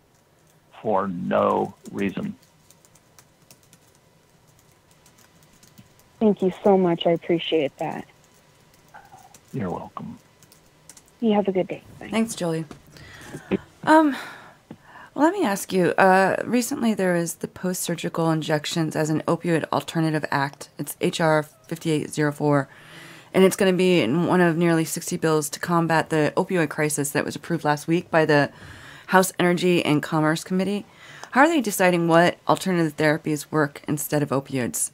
for no reason. Thank you so much. I appreciate that. You're welcome. You have a good day. Bye. Thanks, Julie. Let me ask you, recently there is the Post-Surgical Injections as an Opioid Alternative Act. It's H.R. 5804, and it's going to be in one of nearly 60 bills to combat the opioid crisis that was approved last week by the House Energy and Commerce Committee. How are they deciding what alternative therapies work instead of opioids?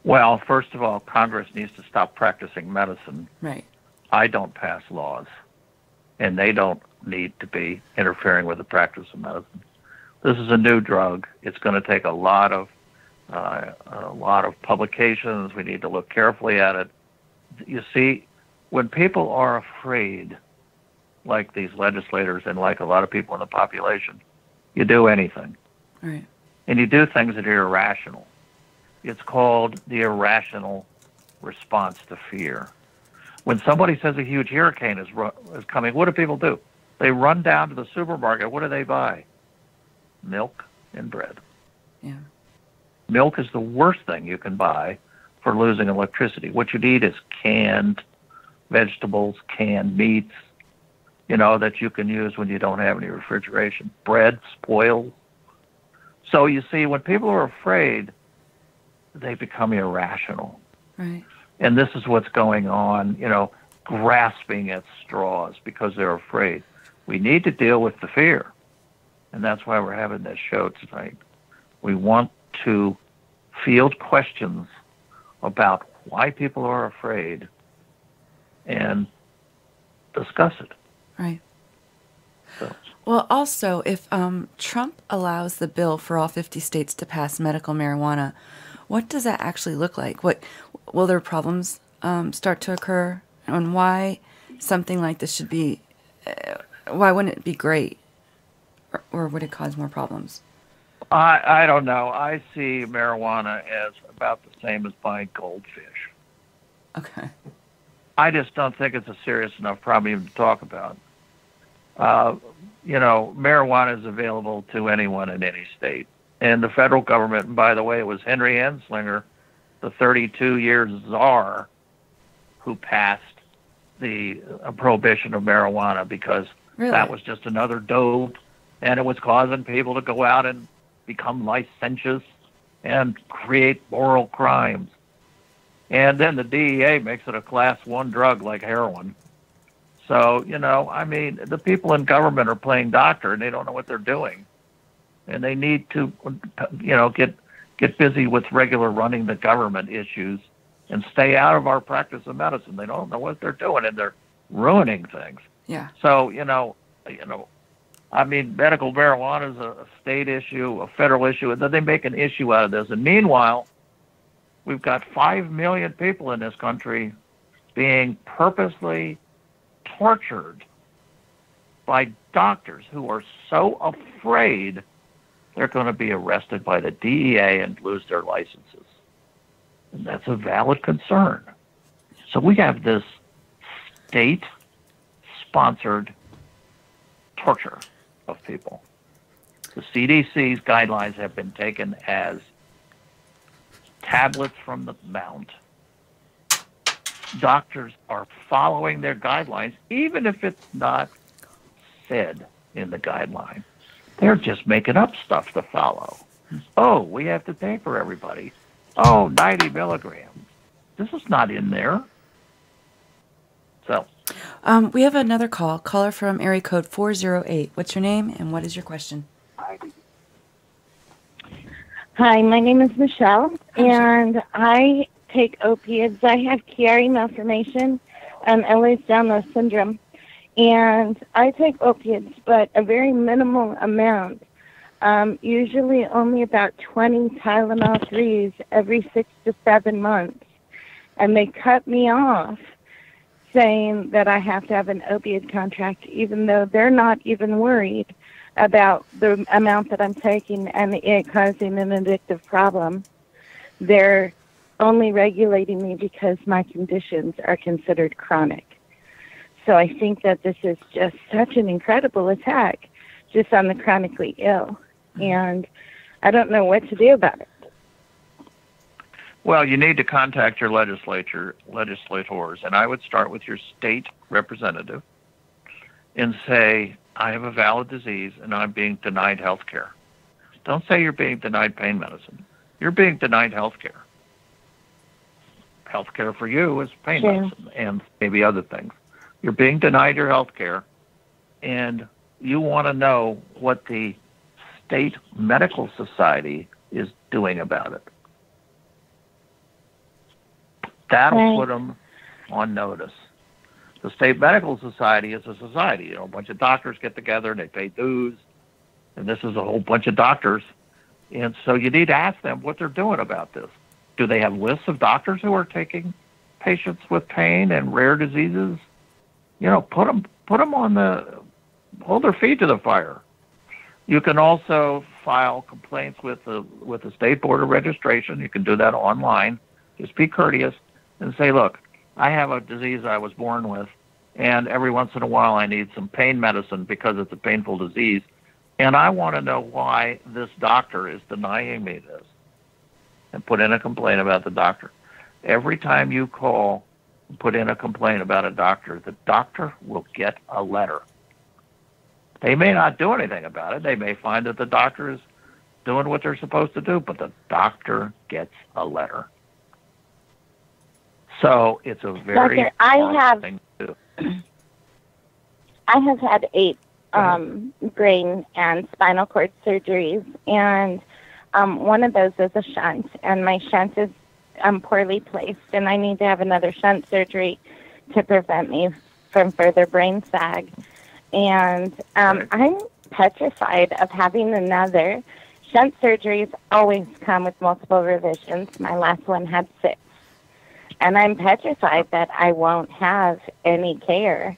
Well, first of all, Congress needs to stop practicing medicine. Right. I don't pass laws, and they don't need to be interfering with the practice of medicine. This is a new drug. It's going to take a lot of publications. We need to look carefully at it. You see, when people are afraid, like these legislators and like a lot of people in the population, you do anything. Right. And you do things that are irrational. It's called the irrational response to fear. When somebody says a huge hurricane is coming, what do people do? They run down to the supermarket. What do they buy? Milk and bread. Yeah. Milk is the worst thing you can buy for losing electricity. What you need is canned vegetables, canned meats, that you can use when you don't have any refrigeration. Bread spoils. So you see, when people are afraid, they become irrational. Right. And this is what's going on, grasping at straws because they're afraid. We need to deal with the fear. And that's why we're having this show tonight. We want to field questions about why people are afraid and discuss it. Right. So. Well, also, if Trump allows the bill for all 50 states to pass medical marijuana, what does that actually look like? What will their problems start to occur, and why something like this should be? Why wouldn't it be great, or would it cause more problems? I don't know. I see marijuana as about the same as buying goldfish. Okay. I just don't think it's a serious enough problem even to talk about. Marijuana is available to anyone in any state. And the federal government, and by the way, it was Henry Anslinger, the 32-year czar, who passed the prohibition of marijuana because that was just another dope, and it was causing people to go out and become licentious and create moral crimes. And then the DEA makes it a class 1 drug like heroin. So, the people in government are playing doctor, and they don't know what they're doing. And they need to, get busy with regular running the government issues and stay out of our practice of medicine. They don't know what they're doing, and they're ruining things. Yeah. So, medical marijuana is a state issue, a federal issue, and then they make an issue out of this. And meanwhile, we've got 5 million people in this country being purposely tortured by doctors who are so afraid they're going to be arrested by the DEA and lose their licenses. And that's a valid concern. So we have this state-sponsored torture of people. The CDC's guidelines have been taken as tablets from the mount. Doctors are following their guidelines, even if it's not said in the guideline. They're just making up stuff to follow. Oh, we have to pay for everybody. Oh, 90 milligrams. This is not in there. So. We have another call. Caller from area code 408. What's your name and what is your question? Hi, my name is Michelle, and I take opiates. I have Chiari malformation and Ehlers-Danlos syndrome, and I take opiates, but a very minimal amount, usually only about 20 Tylenol 3s every 6 to 7 months, and they cut me off saying that I have to have an opiate contract, even though they're not even worried about the amount that I'm taking and it causing an addictive problem. They're only regulating me because my conditions are considered chronic. so I think that this is just such an incredible attack just on the chronically ill. And I don't know what to do about it. Well, you need to contact your legislators, and I would start with your state representative and say, I have a valid disease and I'm being denied health care. Don't say you're being denied pain medicine. You're being denied health care. Health care for you is pain medicine and maybe other things. You're being denied your health care, and you want to know what the state medical society is doing about it. That'll put them on notice. The state medical society is a society. You know, a bunch of doctors get together and they pay dues, and this is a whole bunch of doctors. And so you need to ask them what they're doing about this. Do they have lists of doctors who are taking patients with pain and rare diseases? You know, put them on hold their feet to the fire. You can also file complaints with the State Board of Registration. You can do that online. Just be courteous and say, look, I have a disease I was born with, and every once in a while I need some pain medicine because it's a painful disease, and I want to know why this doctor is denying me this, and put in a complaint about the doctor. Every time you call and put in a complaint about a doctor, the doctor will get a letter. They may not do anything about it. They may find that the doctor is doing what they're supposed to do, but the doctor gets a letter. So it's a very Doctor, I thing to do. I have had 8 brain and spinal cord surgeries, and one of those is a shunt, and my shunt is poorly placed, and I need to have another shunt surgery to prevent me from further brain sag. And I'm petrified of having another. Shunt surgeries always come with multiple revisions. My last one had 6. And I'm petrified that I won't have any care,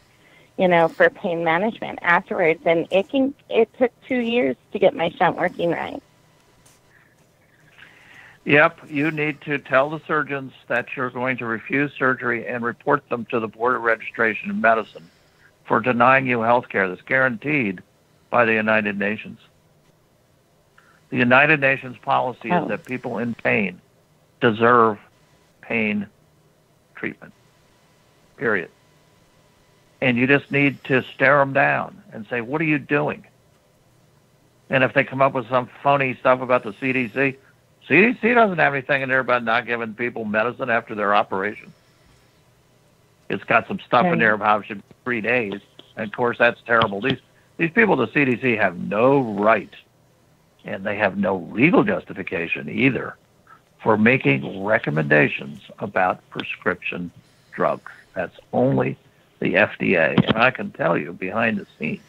you know, for pain management afterwards. And it took 2 years to get my shunt working right. Yep, you need to tell the surgeons that you're going to refuse surgery and report them to the Board of Registration in Medicine for denying you health care that's guaranteed by the United Nations. The United Nations policy is that people in pain deserve pain treatment, period. And you just need to stare them down and say, what are you doing? And if they come up with some phony stuff about the CDC doesn't have anything in there about not giving people medicine after their operation. It's got some stuff in there about how it should be 3 days. And of course, that's terrible. These people, the CDC, have no right, and they have no legal justification either, for making recommendations about prescription drugs. That's only the FDA. And I can tell you, behind the scenes,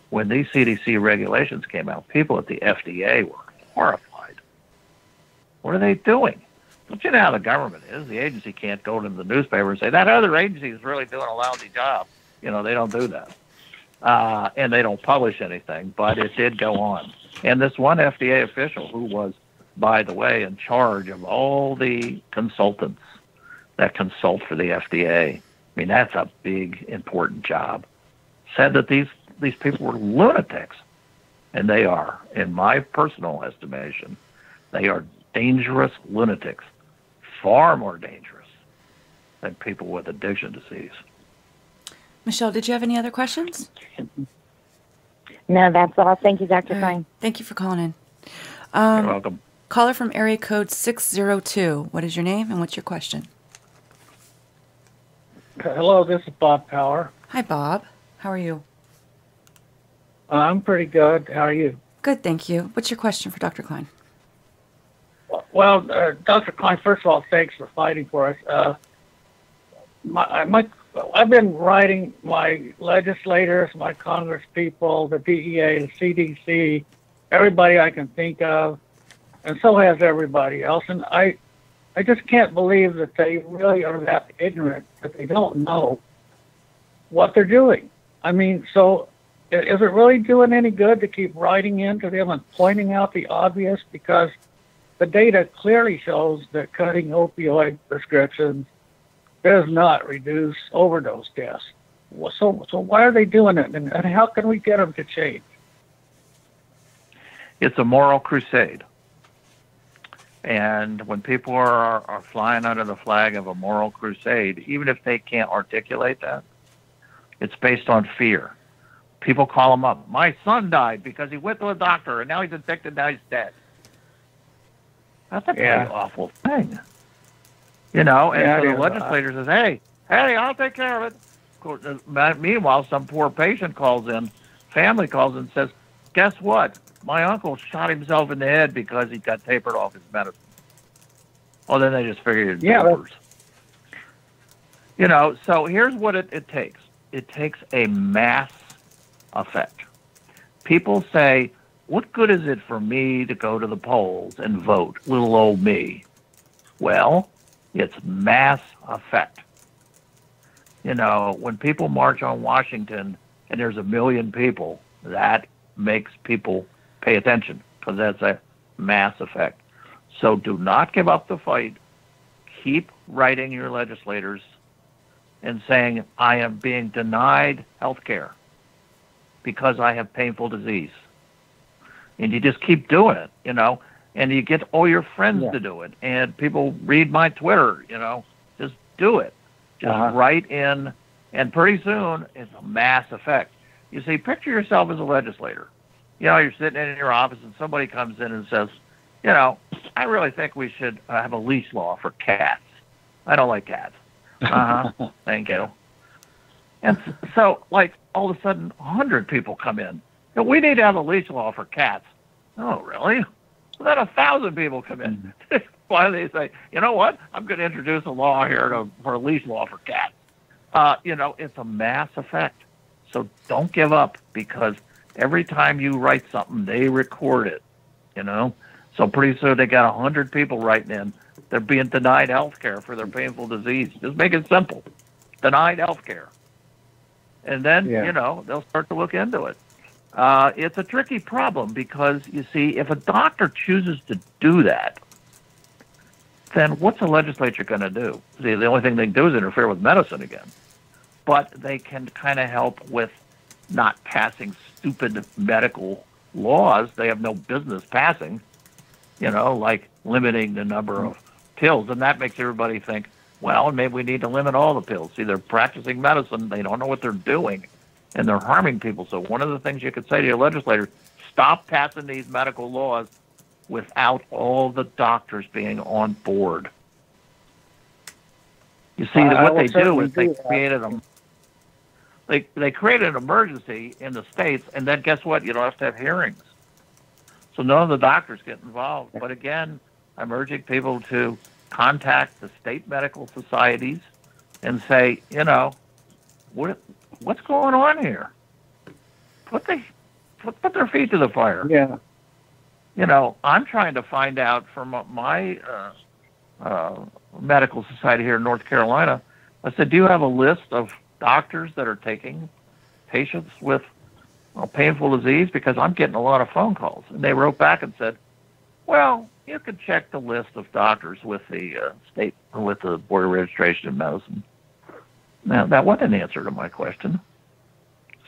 when these CDC regulations came out, people at the FDA were horrified. What are they doing? Don't you know how the government is? The agency can't go to the newspaper and say, that other agency is really doing a lousy job. You know, they don't do that. And they don't publish anything, but it did go on. And this one FDA official who was, by the way, in charge of all the consultants that consult for the FDA, I mean, that's a big, important job, said that these people were lunatics. And they are, in my personal estimation, they are dangerous lunatics, far more dangerous than people with addiction disease. Michelle, did you have any other questions? No, that's all. Thank you, Dr. Kline. Thank you for calling in. You're welcome. Caller from area code 602. What is your name and what's your question? Hello, this is Bob Power. Hi, Bob. How are you? I'm pretty good. How are you? Good, thank you. What's your question for Dr. Kline? Well, Dr. Kline, first of all, thanks for fighting for us. I've been writing my legislators, my Congress people, the DEA, the CDC, everybody I can think of, and so has everybody else. And I just can't believe that they really are that ignorant, that they don't know what they're doing. I mean, so is it really doing any good to keep writing into them and pointing out the obvious? Because the data clearly shows that cutting opioid prescriptions does not reduce overdose deaths. So why are they doing it, and how can we get them to change? It's a moral crusade. And when people are flying under the flag of a moral crusade, even if they can't articulate that, it's based on fear. People call them up. My son died because he went to a doctor, and now he's addicted, now he's dead. That's a pretty awful thing. You know, and so the legislator says, hey, I'll take care of it. Of course, meanwhile, some poor patient calls in, family calls in and says, guess what? My uncle shot himself in the head because he got tapered off his medicine. Oh, then they just figured it's dopers. You know, so here's what it takes. It takes a mass effect. People say, what good is it for me to go to the polls and vote, little old me? Well, it's mass effect. You know, when people march on Washington and there's 1 million people, that makes people pay attention because that's a mass effect. So do not give up the fight. Keep writing your legislators and saying, I am being denied health care because I have painful disease. And you just keep doing it, you know, and you get all your friends to do it. And people read my Twitter, you know, just do it. Just write in, and pretty soon it's a mass effect. You see, picture yourself as a legislator. You know, you're sitting in your office and somebody comes in and says, you know, I really think we should have a leash law for cats. I don't like cats. Thank you. And so, like, all of a sudden, 100 people come in. You know, we need to have a leash law for cats. Oh, really? So then 1,000 people come in. Finally, they say, you know what? I'm going to introduce a law here for a leash law for cats. You know, it's a mass effect. So don't give up, because every time you write something, they record it, you know? So pretty soon they got 100 people writing in. They're being denied health care for their painful disease. Just make it simple. Denied health care. And then, you know, they'll start to look into it. It's a tricky problem because, you see, if a doctor chooses to do that, then what's the legislature going to do? See, the only thing they can do is interfere with medicine again. But they can kind of help with not passing stupid medical laws they have no business passing, you know, like limiting the number of pills. And that makes everybody think, well, maybe we need to limit all the pills. See, they're practicing medicine. They don't know what they're doing, and they're harming people. So one of the things you could say to your legislators, stop passing these medical laws without all the doctors being on board. You see, what they do is they created an emergency in the states, and then guess what? You don't have to have hearings. So none of the doctors get involved. But again, I'm urging people to contact the state medical societies and say, you know, what's going on here? Put their feet to the fire. Yeah. You know, I'm trying to find out from my medical society here in North Carolina. I said, do you have a list of doctors that are taking patients with painful disease? Because I'm getting a lot of phone calls. And they wrote back and said, well, you could check the list of doctors with the with the Board of Registration in Medicine. Now, that wasn't an answer to my question.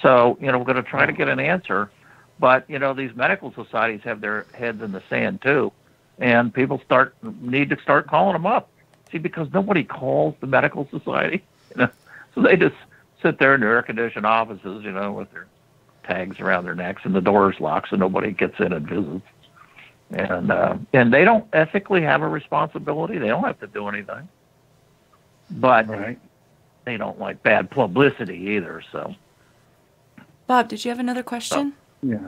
So, you know, we're going to try to get an answer. But, you know, these medical societies have their heads in the sand, too. And people need to start calling them up. See, because nobody calls the medical society. You know? So they just sit there in their air-conditioned offices, you know, with their tags around their necks and the doors locked so nobody gets in and visits. And they don't ethically have a responsibility. They don't have to do anything. But they don't like bad publicity either, so. Bob, did you have another question? Yeah.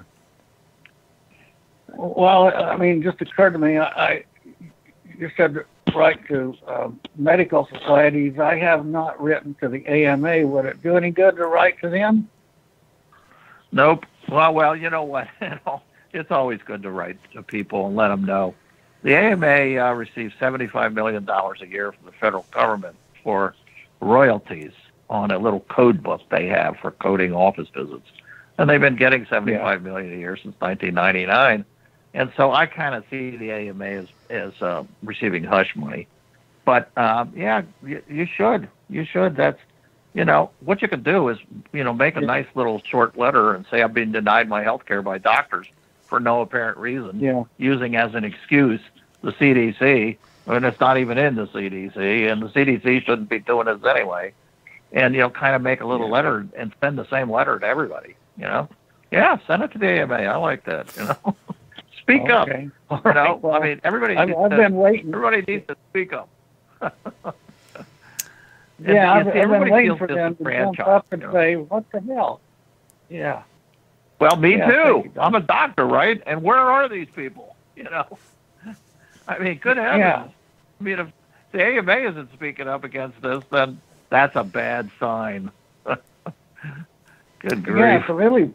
Well, I mean, just occurred to me, you said write to medical societies. I have not written to the AMA. Would it do any good to write to them? Nope. Well, you know what? It's always good to write to people and let them know. The AMA receives $75 million a year from the federal government for royalties on a little code book they have for coding office visits. And they've been getting $75 million a year since 1999. And so I kind of see the AMA as receiving hush money. But, yeah, you should. You should. That's, what you could do is, make a nice little short letter and say, I've been denied my health care by doctors for no apparent reason, using as an excuse the CDC, when it's not even in the CDC, and the CDC shouldn't be doing this anyway. And, kind of make a little letter and send the same letter to everybody, Yeah, send it to the AMA. I like that, Speak up. All right. Well, I mean, everybody I've been waiting. Everybody needs to speak up. Yeah, I've been waiting for them to jump up and say, what the hell? Yeah. Well, me too. I'm a doctor, right? And where are these people? I mean, good heavens. Yeah. I mean, if the AMA isn't speaking up against this, then that's a bad sign. Good grief. Yeah, it's really bad.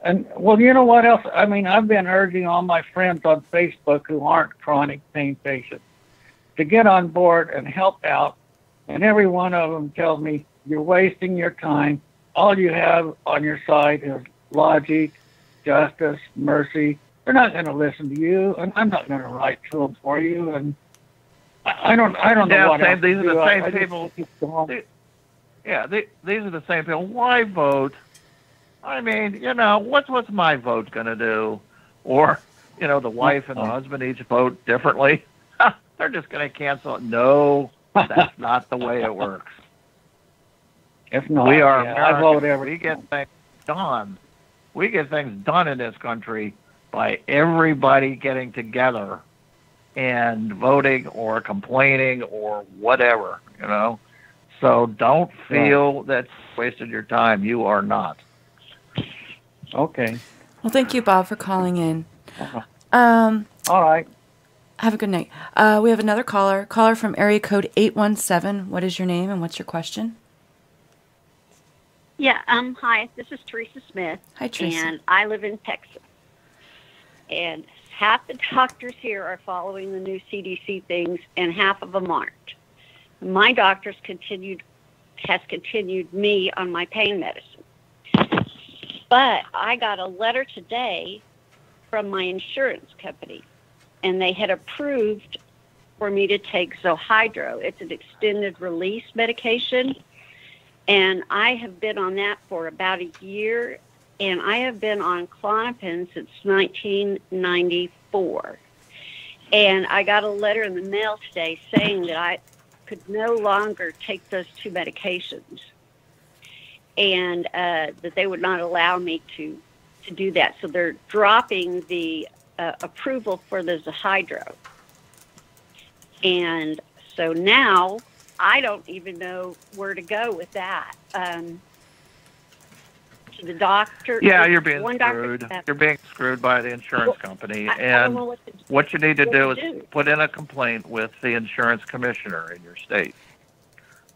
And, well, you know what else? I mean, I've been urging all my friends on Facebook who aren't chronic pain patients to get on board and help out. And every one of them tells me, you're wasting your time. All you have on your side is logic, justice, mercy. They're not going to listen to you, and I'm not going to write to them for you. And I don't know what else these to are do. the same I people. These are the same people. Why vote? I mean, what's my vote going to do? Or, the wife and the husband each vote differently. They're just going to cancel it. No, that's not the way it works. If not, we are I vote we get things done. We get things done in this country by everybody getting together and voting or complaining or whatever, So don't feel that you wasted your time. You are not. Okay. Well, thank you, Bob, for calling in. All right. Have a good night. We have another caller. Caller from area code 817. What is your name and what's your question? Yeah, hi, this is Teresa Smith. Hi, Teresa. And I live in Texas. And half the doctors here are following the new CDC things, and half of them aren't. My doctor's has continued me on my pain medicine. But I got a letter today from my insurance company, and they had approved for me to take Zohydro. It's an extended release medication. And I have been on that for about a year, and I have been on Klonopin since 1994. And I got a letter in the mail today saying that I could no longer take those two medications, and that they would not allow me to do that. So they're dropping the approval for the Zohydro. And so now I don't even know where to go with that. To the doctor. Yeah, you're being screwed. You're being screwed by the insurance company. And what you need to do is put in a complaint with the insurance commissioner in your state.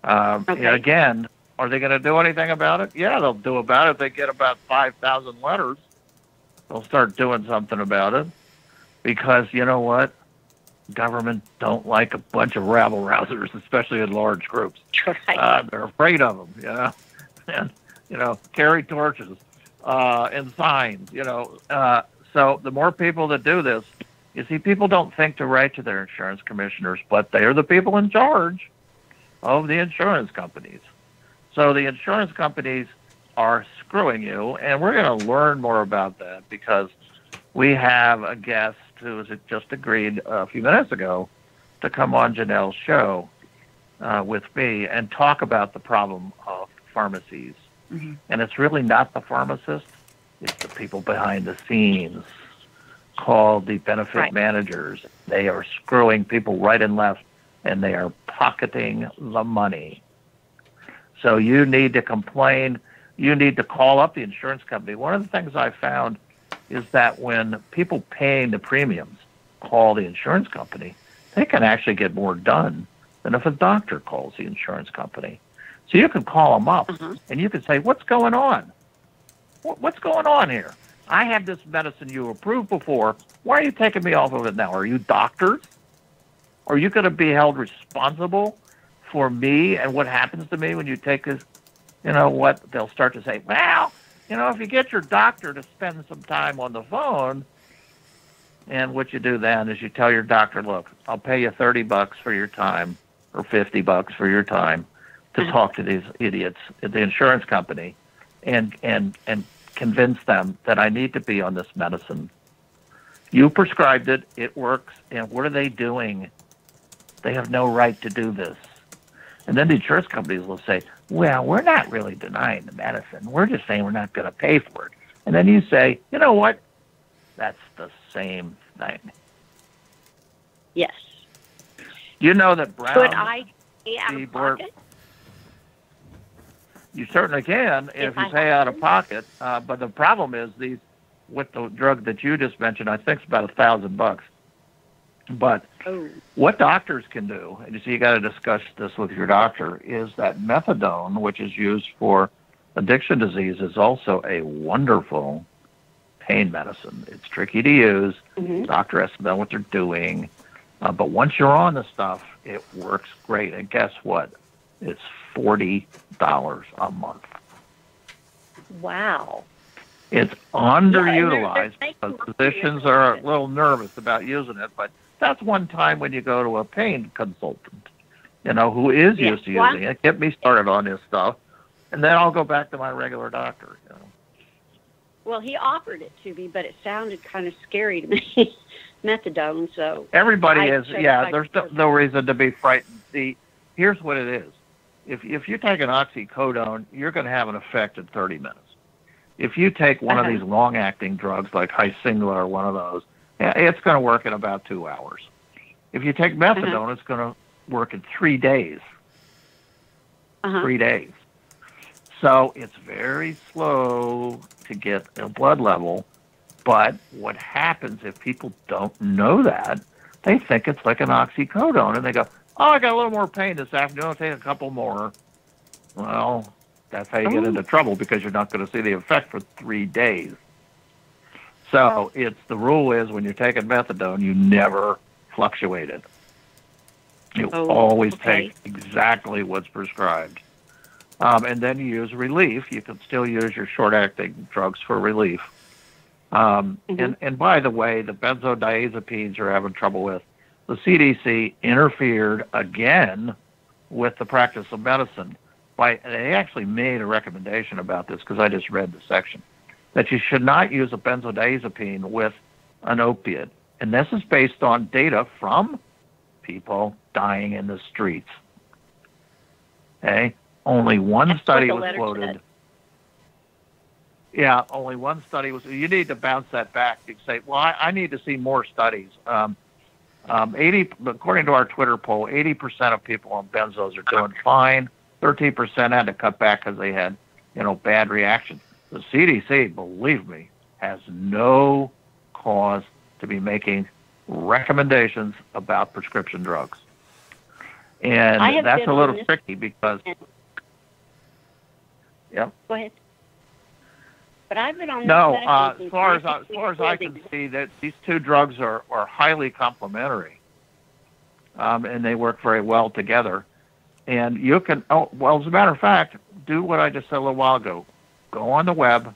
Again, are they going to do anything about it? Yeah, they'll do about it. They get about 5,000 letters. They'll start doing something about it. Because you know what? Government don't like a bunch of rabble-rousers, especially in large groups. They're afraid of them, and carry torches and signs, So the more people that do this, you see, people don't think to write to their insurance commissioners, but they are the people in charge of the insurance companies. So the insurance companies are screwing you, and we're going to learn more about that because we have a guest who has just agreed a few minutes ago to come on Janelle's show with me and talk about the problem of pharmacies. Mm-hmm. And it's really not the pharmacist, it's the people behind the scenes called the benefit managers. They are screwing people right and left, and they are pocketing the money. So you need to complain. You need to call up the insurance company. One of the things I found is that when people paying the premiums call the insurance company, they can actually get more done than if a doctor calls the insurance company. So you can call them up and you can say, what's going on? What's going on here? I have this medicine you approved before. Why are you taking me off of it now? Are you doctors? Are you going to be held responsible for me and what happens to me when you take this? You know what? They'll start to say, well, if you get your doctor to spend some time on the phone, and what you do then is you tell your doctor, look, I'll pay you $30 for your time or $50 for your time to talk to these idiots at the insurance company and convince them that I need to be on this medicine. You prescribed it, it works, and what are they doing? They have no right to do this. And then the insurance companies will say, well, we're not really denying the medicine. We're just saying we're not going to pay for it. And then you say, you know what? That's the same thing. Yes. You know that Brown... Could I pay out of pocket? You certainly can if you pay out of pocket. But the problem is with the drug that you just mentioned, I think it's about $1,000. But what doctors can do, and you see, you got to discuss this with your doctor, is that methadone, which is used for addiction disease, is also a wonderful pain medicine. It's tricky to use. Mm-hmm. The doctor has to know what they're doing. But once you're on the stuff, it works great. And guess what? It's $40 a month. Wow. It's underutilized because physicians are a little nervous about using it, but that's one time when you go to a pain consultant, who is used to using it. Get me started on this stuff, and then I'll go back to my regular doctor. Well, he offered it to me, but it sounded kind of scary to me, methadone. So everybody is, there's no reason to be frightened. Here's what it is. If you take an oxycodone, you're going to have an effect in 30 minutes. If you take one of these long-acting drugs like Hysingla or one of those, it's going to work in about 2 hours. If you take methadone, it's going to work in 3 days. 3 days. So it's very slow to get a blood level, but what happens if people don't know that, they think it's like an oxycodone, and they go, oh, I got a little more pain this afternoon, I'll take a couple more. Well, that's how you get into trouble, because you're not going to see the effect for 3 days. So the rule is when you're taking methadone, you never fluctuate it. You always take exactly what's prescribed. And then you use relief. You can still use your short-acting drugs for relief. And by the way, the benzodiazepines you're having trouble with, the CDC interfered again with the practice of medicine. They actually made a recommendation about this, because I just read the section, that you should not use a benzodiazepine with an opiate. And this is based on data from people dying in the streets. Okay? Only one study was quoted. Yeah, only one study was. You need to bounce that back. You say, well, I need to see more studies. 80, according to our Twitter poll, 80% of people on benzos are doing fine. 13% had to cut back because they had, bad reactions. The CDC, believe me, has no cause to be making recommendations about prescription drugs. And that's a little tricky because... Yep. Go ahead. But I've been on as far as I can see, that these two drugs are highly complementary, and they work very well together. And you can, as a matter of fact, do what I just said a little while ago. Go on the web,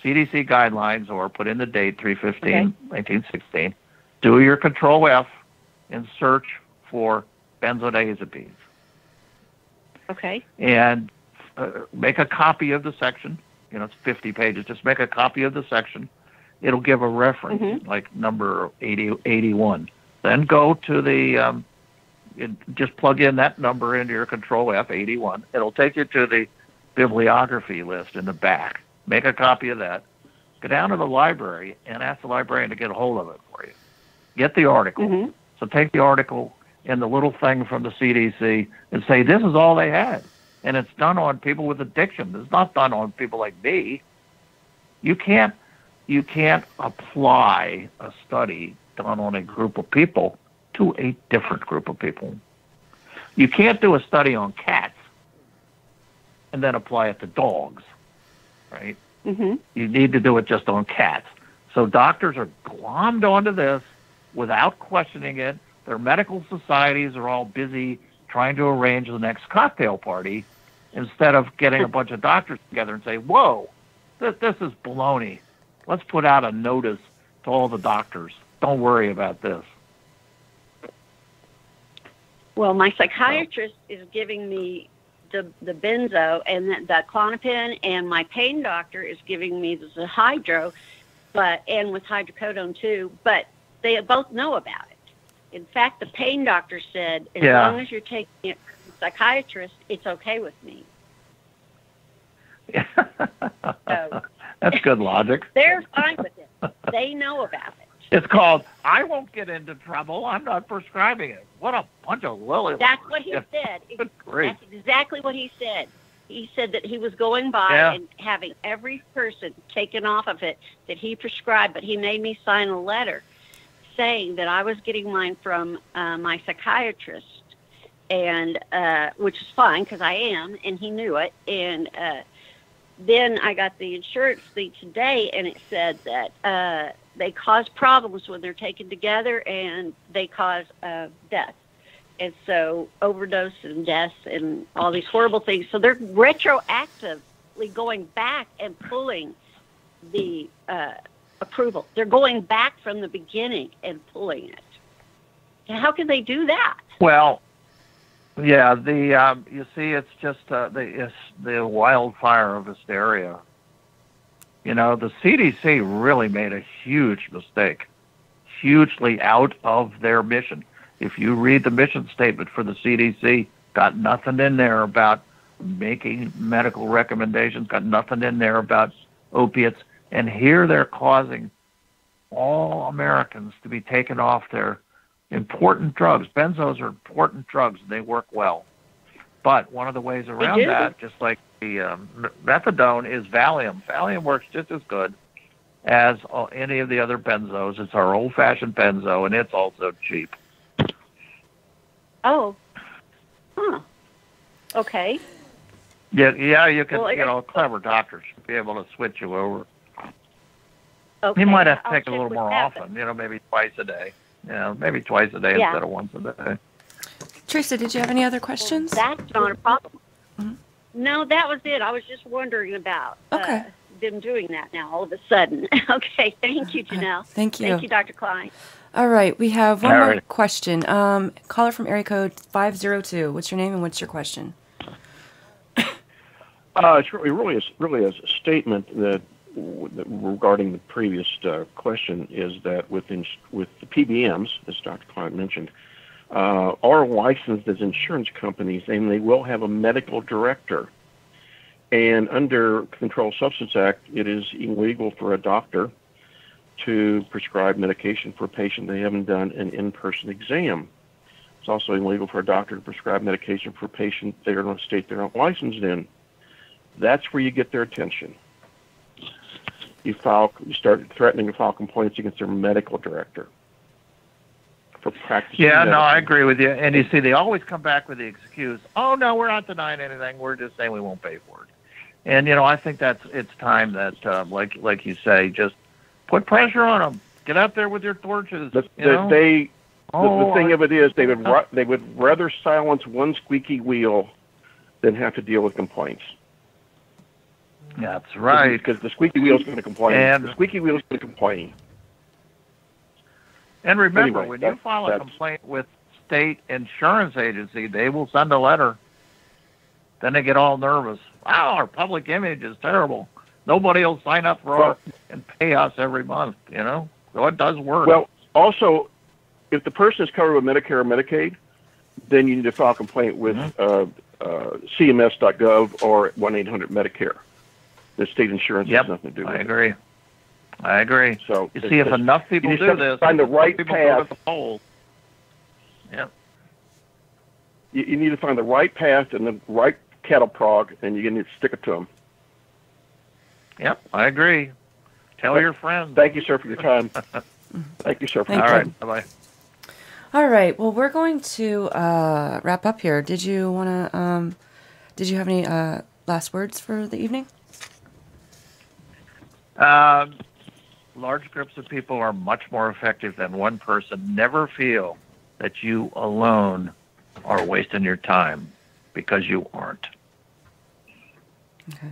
CDC guidelines, or put in the date 3/15/1916. Do your Control F and search for benzodiazepines. Okay. And make a copy of the section. It's 50 pages. Just make a copy of the section. It'll give a reference, like number 81. Then go to the, just plug in that number into your Control F, 81. It'll take you to the bibliography list in the back. Make a copy of that. Go down to the library and ask the librarian to get a hold of it for you. Get the article. So take the article and the little thing from the CDC and say, this is all they had. And it's done on people with addiction. It's not done on people like me. You can't apply a study done on a group of people to a different group of people. You can't do a study on cats and then apply it to dogs, right? You need to do it just on cats. So doctors are glommed onto this without questioning it. Their medical societies are all busy trying to arrange the next cocktail party instead of getting a bunch of doctors together and say, whoa, this is baloney. Let's put out a notice to all the doctors. Don't worry about this. Well, my psychiatrist is giving me the benzo and the Klonopin, and my pain doctor is giving me the hydro, and with hydrocodone too. But they both know about it. In fact, the pain doctor said, as long as you're taking it from a psychiatrist, it's okay with me. So, that's good logic. They're fine with it. They know about it. It's called, I won't get into trouble. I'm not prescribing it. What a bunch of lily. That's what he said. That's exactly what he said. He said that he was going by and having every person taken off of it that he prescribed, but he made me sign a letter saying that I was getting mine from my psychiatrist, and which is fine because I am, and he knew it. And then I got the insurance thing today, and it said that they cause problems when they're taken together, and they cause death. And so overdose and deaths and all these horrible things. So they're retroactively going back and pulling the approval. They're going back from the beginning and pulling it. How can they do that? Well, yeah, you see, it's just it's the wildfire of hysteria. You know, the CDC really made a huge mistake, hugely out of their mission. If you read the mission statement for the CDC, got nothing in there about making medical recommendations, got nothing in there about opiates. And here they're causing all Americans to be taken off their important drugs. Benzos are important drugs. They work well. But one of the ways around that, just like the methadone, is Valium. Valium works just as good as any of the other benzos. It's our old-fashioned benzo, and it's also cheap. Oh. Huh. Okay. Yeah, you can, clever doctors should be able to switch you over. Okay. You might have to take it a little more often, maybe twice a day. Maybe twice a day instead of once a day. Teresa, did you have any other questions? That's not a problem. Mm-hmm. No, that was it. I was just wondering about them doing that now all of a sudden. Okay, thank you, Janelle. Thank you. Thank you, Dr. Kline. All right, we have one more question. Caller from area code 502. What's your name and what's your question? It's really a statement that regarding the previous question is that with the PBMs, as Dr. Kline mentioned, are licensed as insurance companies, and they will have a medical director. And under Controlled Substance Act, it is illegal for a doctor to prescribe medication for a patient they haven't done an in-person exam. It's also illegal for a doctor to prescribe medication for a patient they're in a state they're not licensed in. That's where you get their attention. You start threatening to file complaints against their medical director for practicing. Yeah, no, I agree with you. And you see, they always come back with the excuse, "Oh no, we're not denying anything. We're just saying we won't pay for it." And I think it's time that, like you say, just put pressure on them. Get out there with your torches. The thing of it is, they would rather silence one squeaky wheel than have to deal with complaints. That's right. Because the squeaky wheel's going to complain. And the squeaky wheel's going to complain. And remember, when you file a complaint with state insurance agency, they will send a letter. Then they get all nervous. Wow, our public image is terrible. Nobody will sign up for us and pay us every month, So it does work. Well, also, if the person is covered with Medicare or Medicaid, then you need to file a complaint with CMS.gov or 1-800-MEDICARE. The state insurance has nothing to do with it. I agree. So you see, if enough people do this, find the right path. Yep. You need to find the right path and the right cattle prod, and you need to stick it to them. Yep, I agree. Tell your friends. Thank you, sir, for your time. Thank you, sir, for your time. All right, bye-bye. All right, well, we're going to wrap up here. Did you want to? Did you have any last words for the evening? Large groups of people are much more effective than one person. Never feel that you alone are wasting your time, because you aren't. Okay.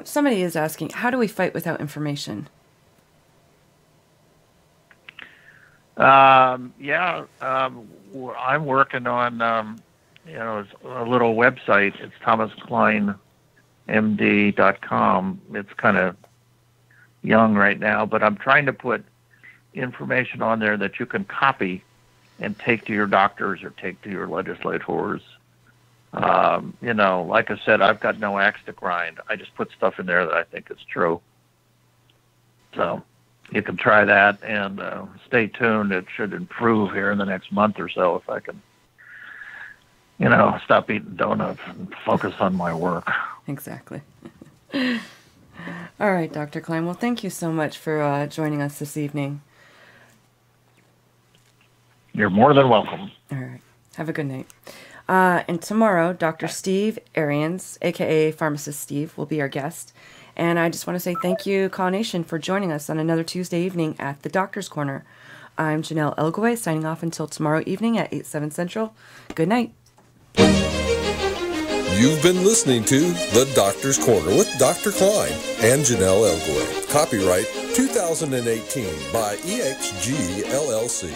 Somebody is asking, how do we fight without information? I'm working on it's a little website. It's thomasklinemd.com. It's kind of young right now, but I'm trying to put information on there that you can copy and take to your doctors or take to your legislators. Like I said, I've got no axe to grind. I just put stuff in there that I think is true. So you can try that, and stay tuned. It should improve here in the next month or so if I can, stop eating donuts and focus on my work. Exactly. All right, Dr. Kline. Well, thank you so much for joining us this evening. You're more than welcome. All right. Have a good night. And tomorrow, Dr. Steve Arians, a.k.a. Pharmacist Steve, will be our guest. And I just want to say thank you, Call Nation, for joining us on another Tuesday evening at the Doctor's Corner. I'm Janelle Elgaway, signing off until tomorrow evening at 8, 7 Central. Good night. You've been listening to The Doctor's Corner with Dr. Kline and Janelle Elgaway. Copyright 2018 by EXG LLC.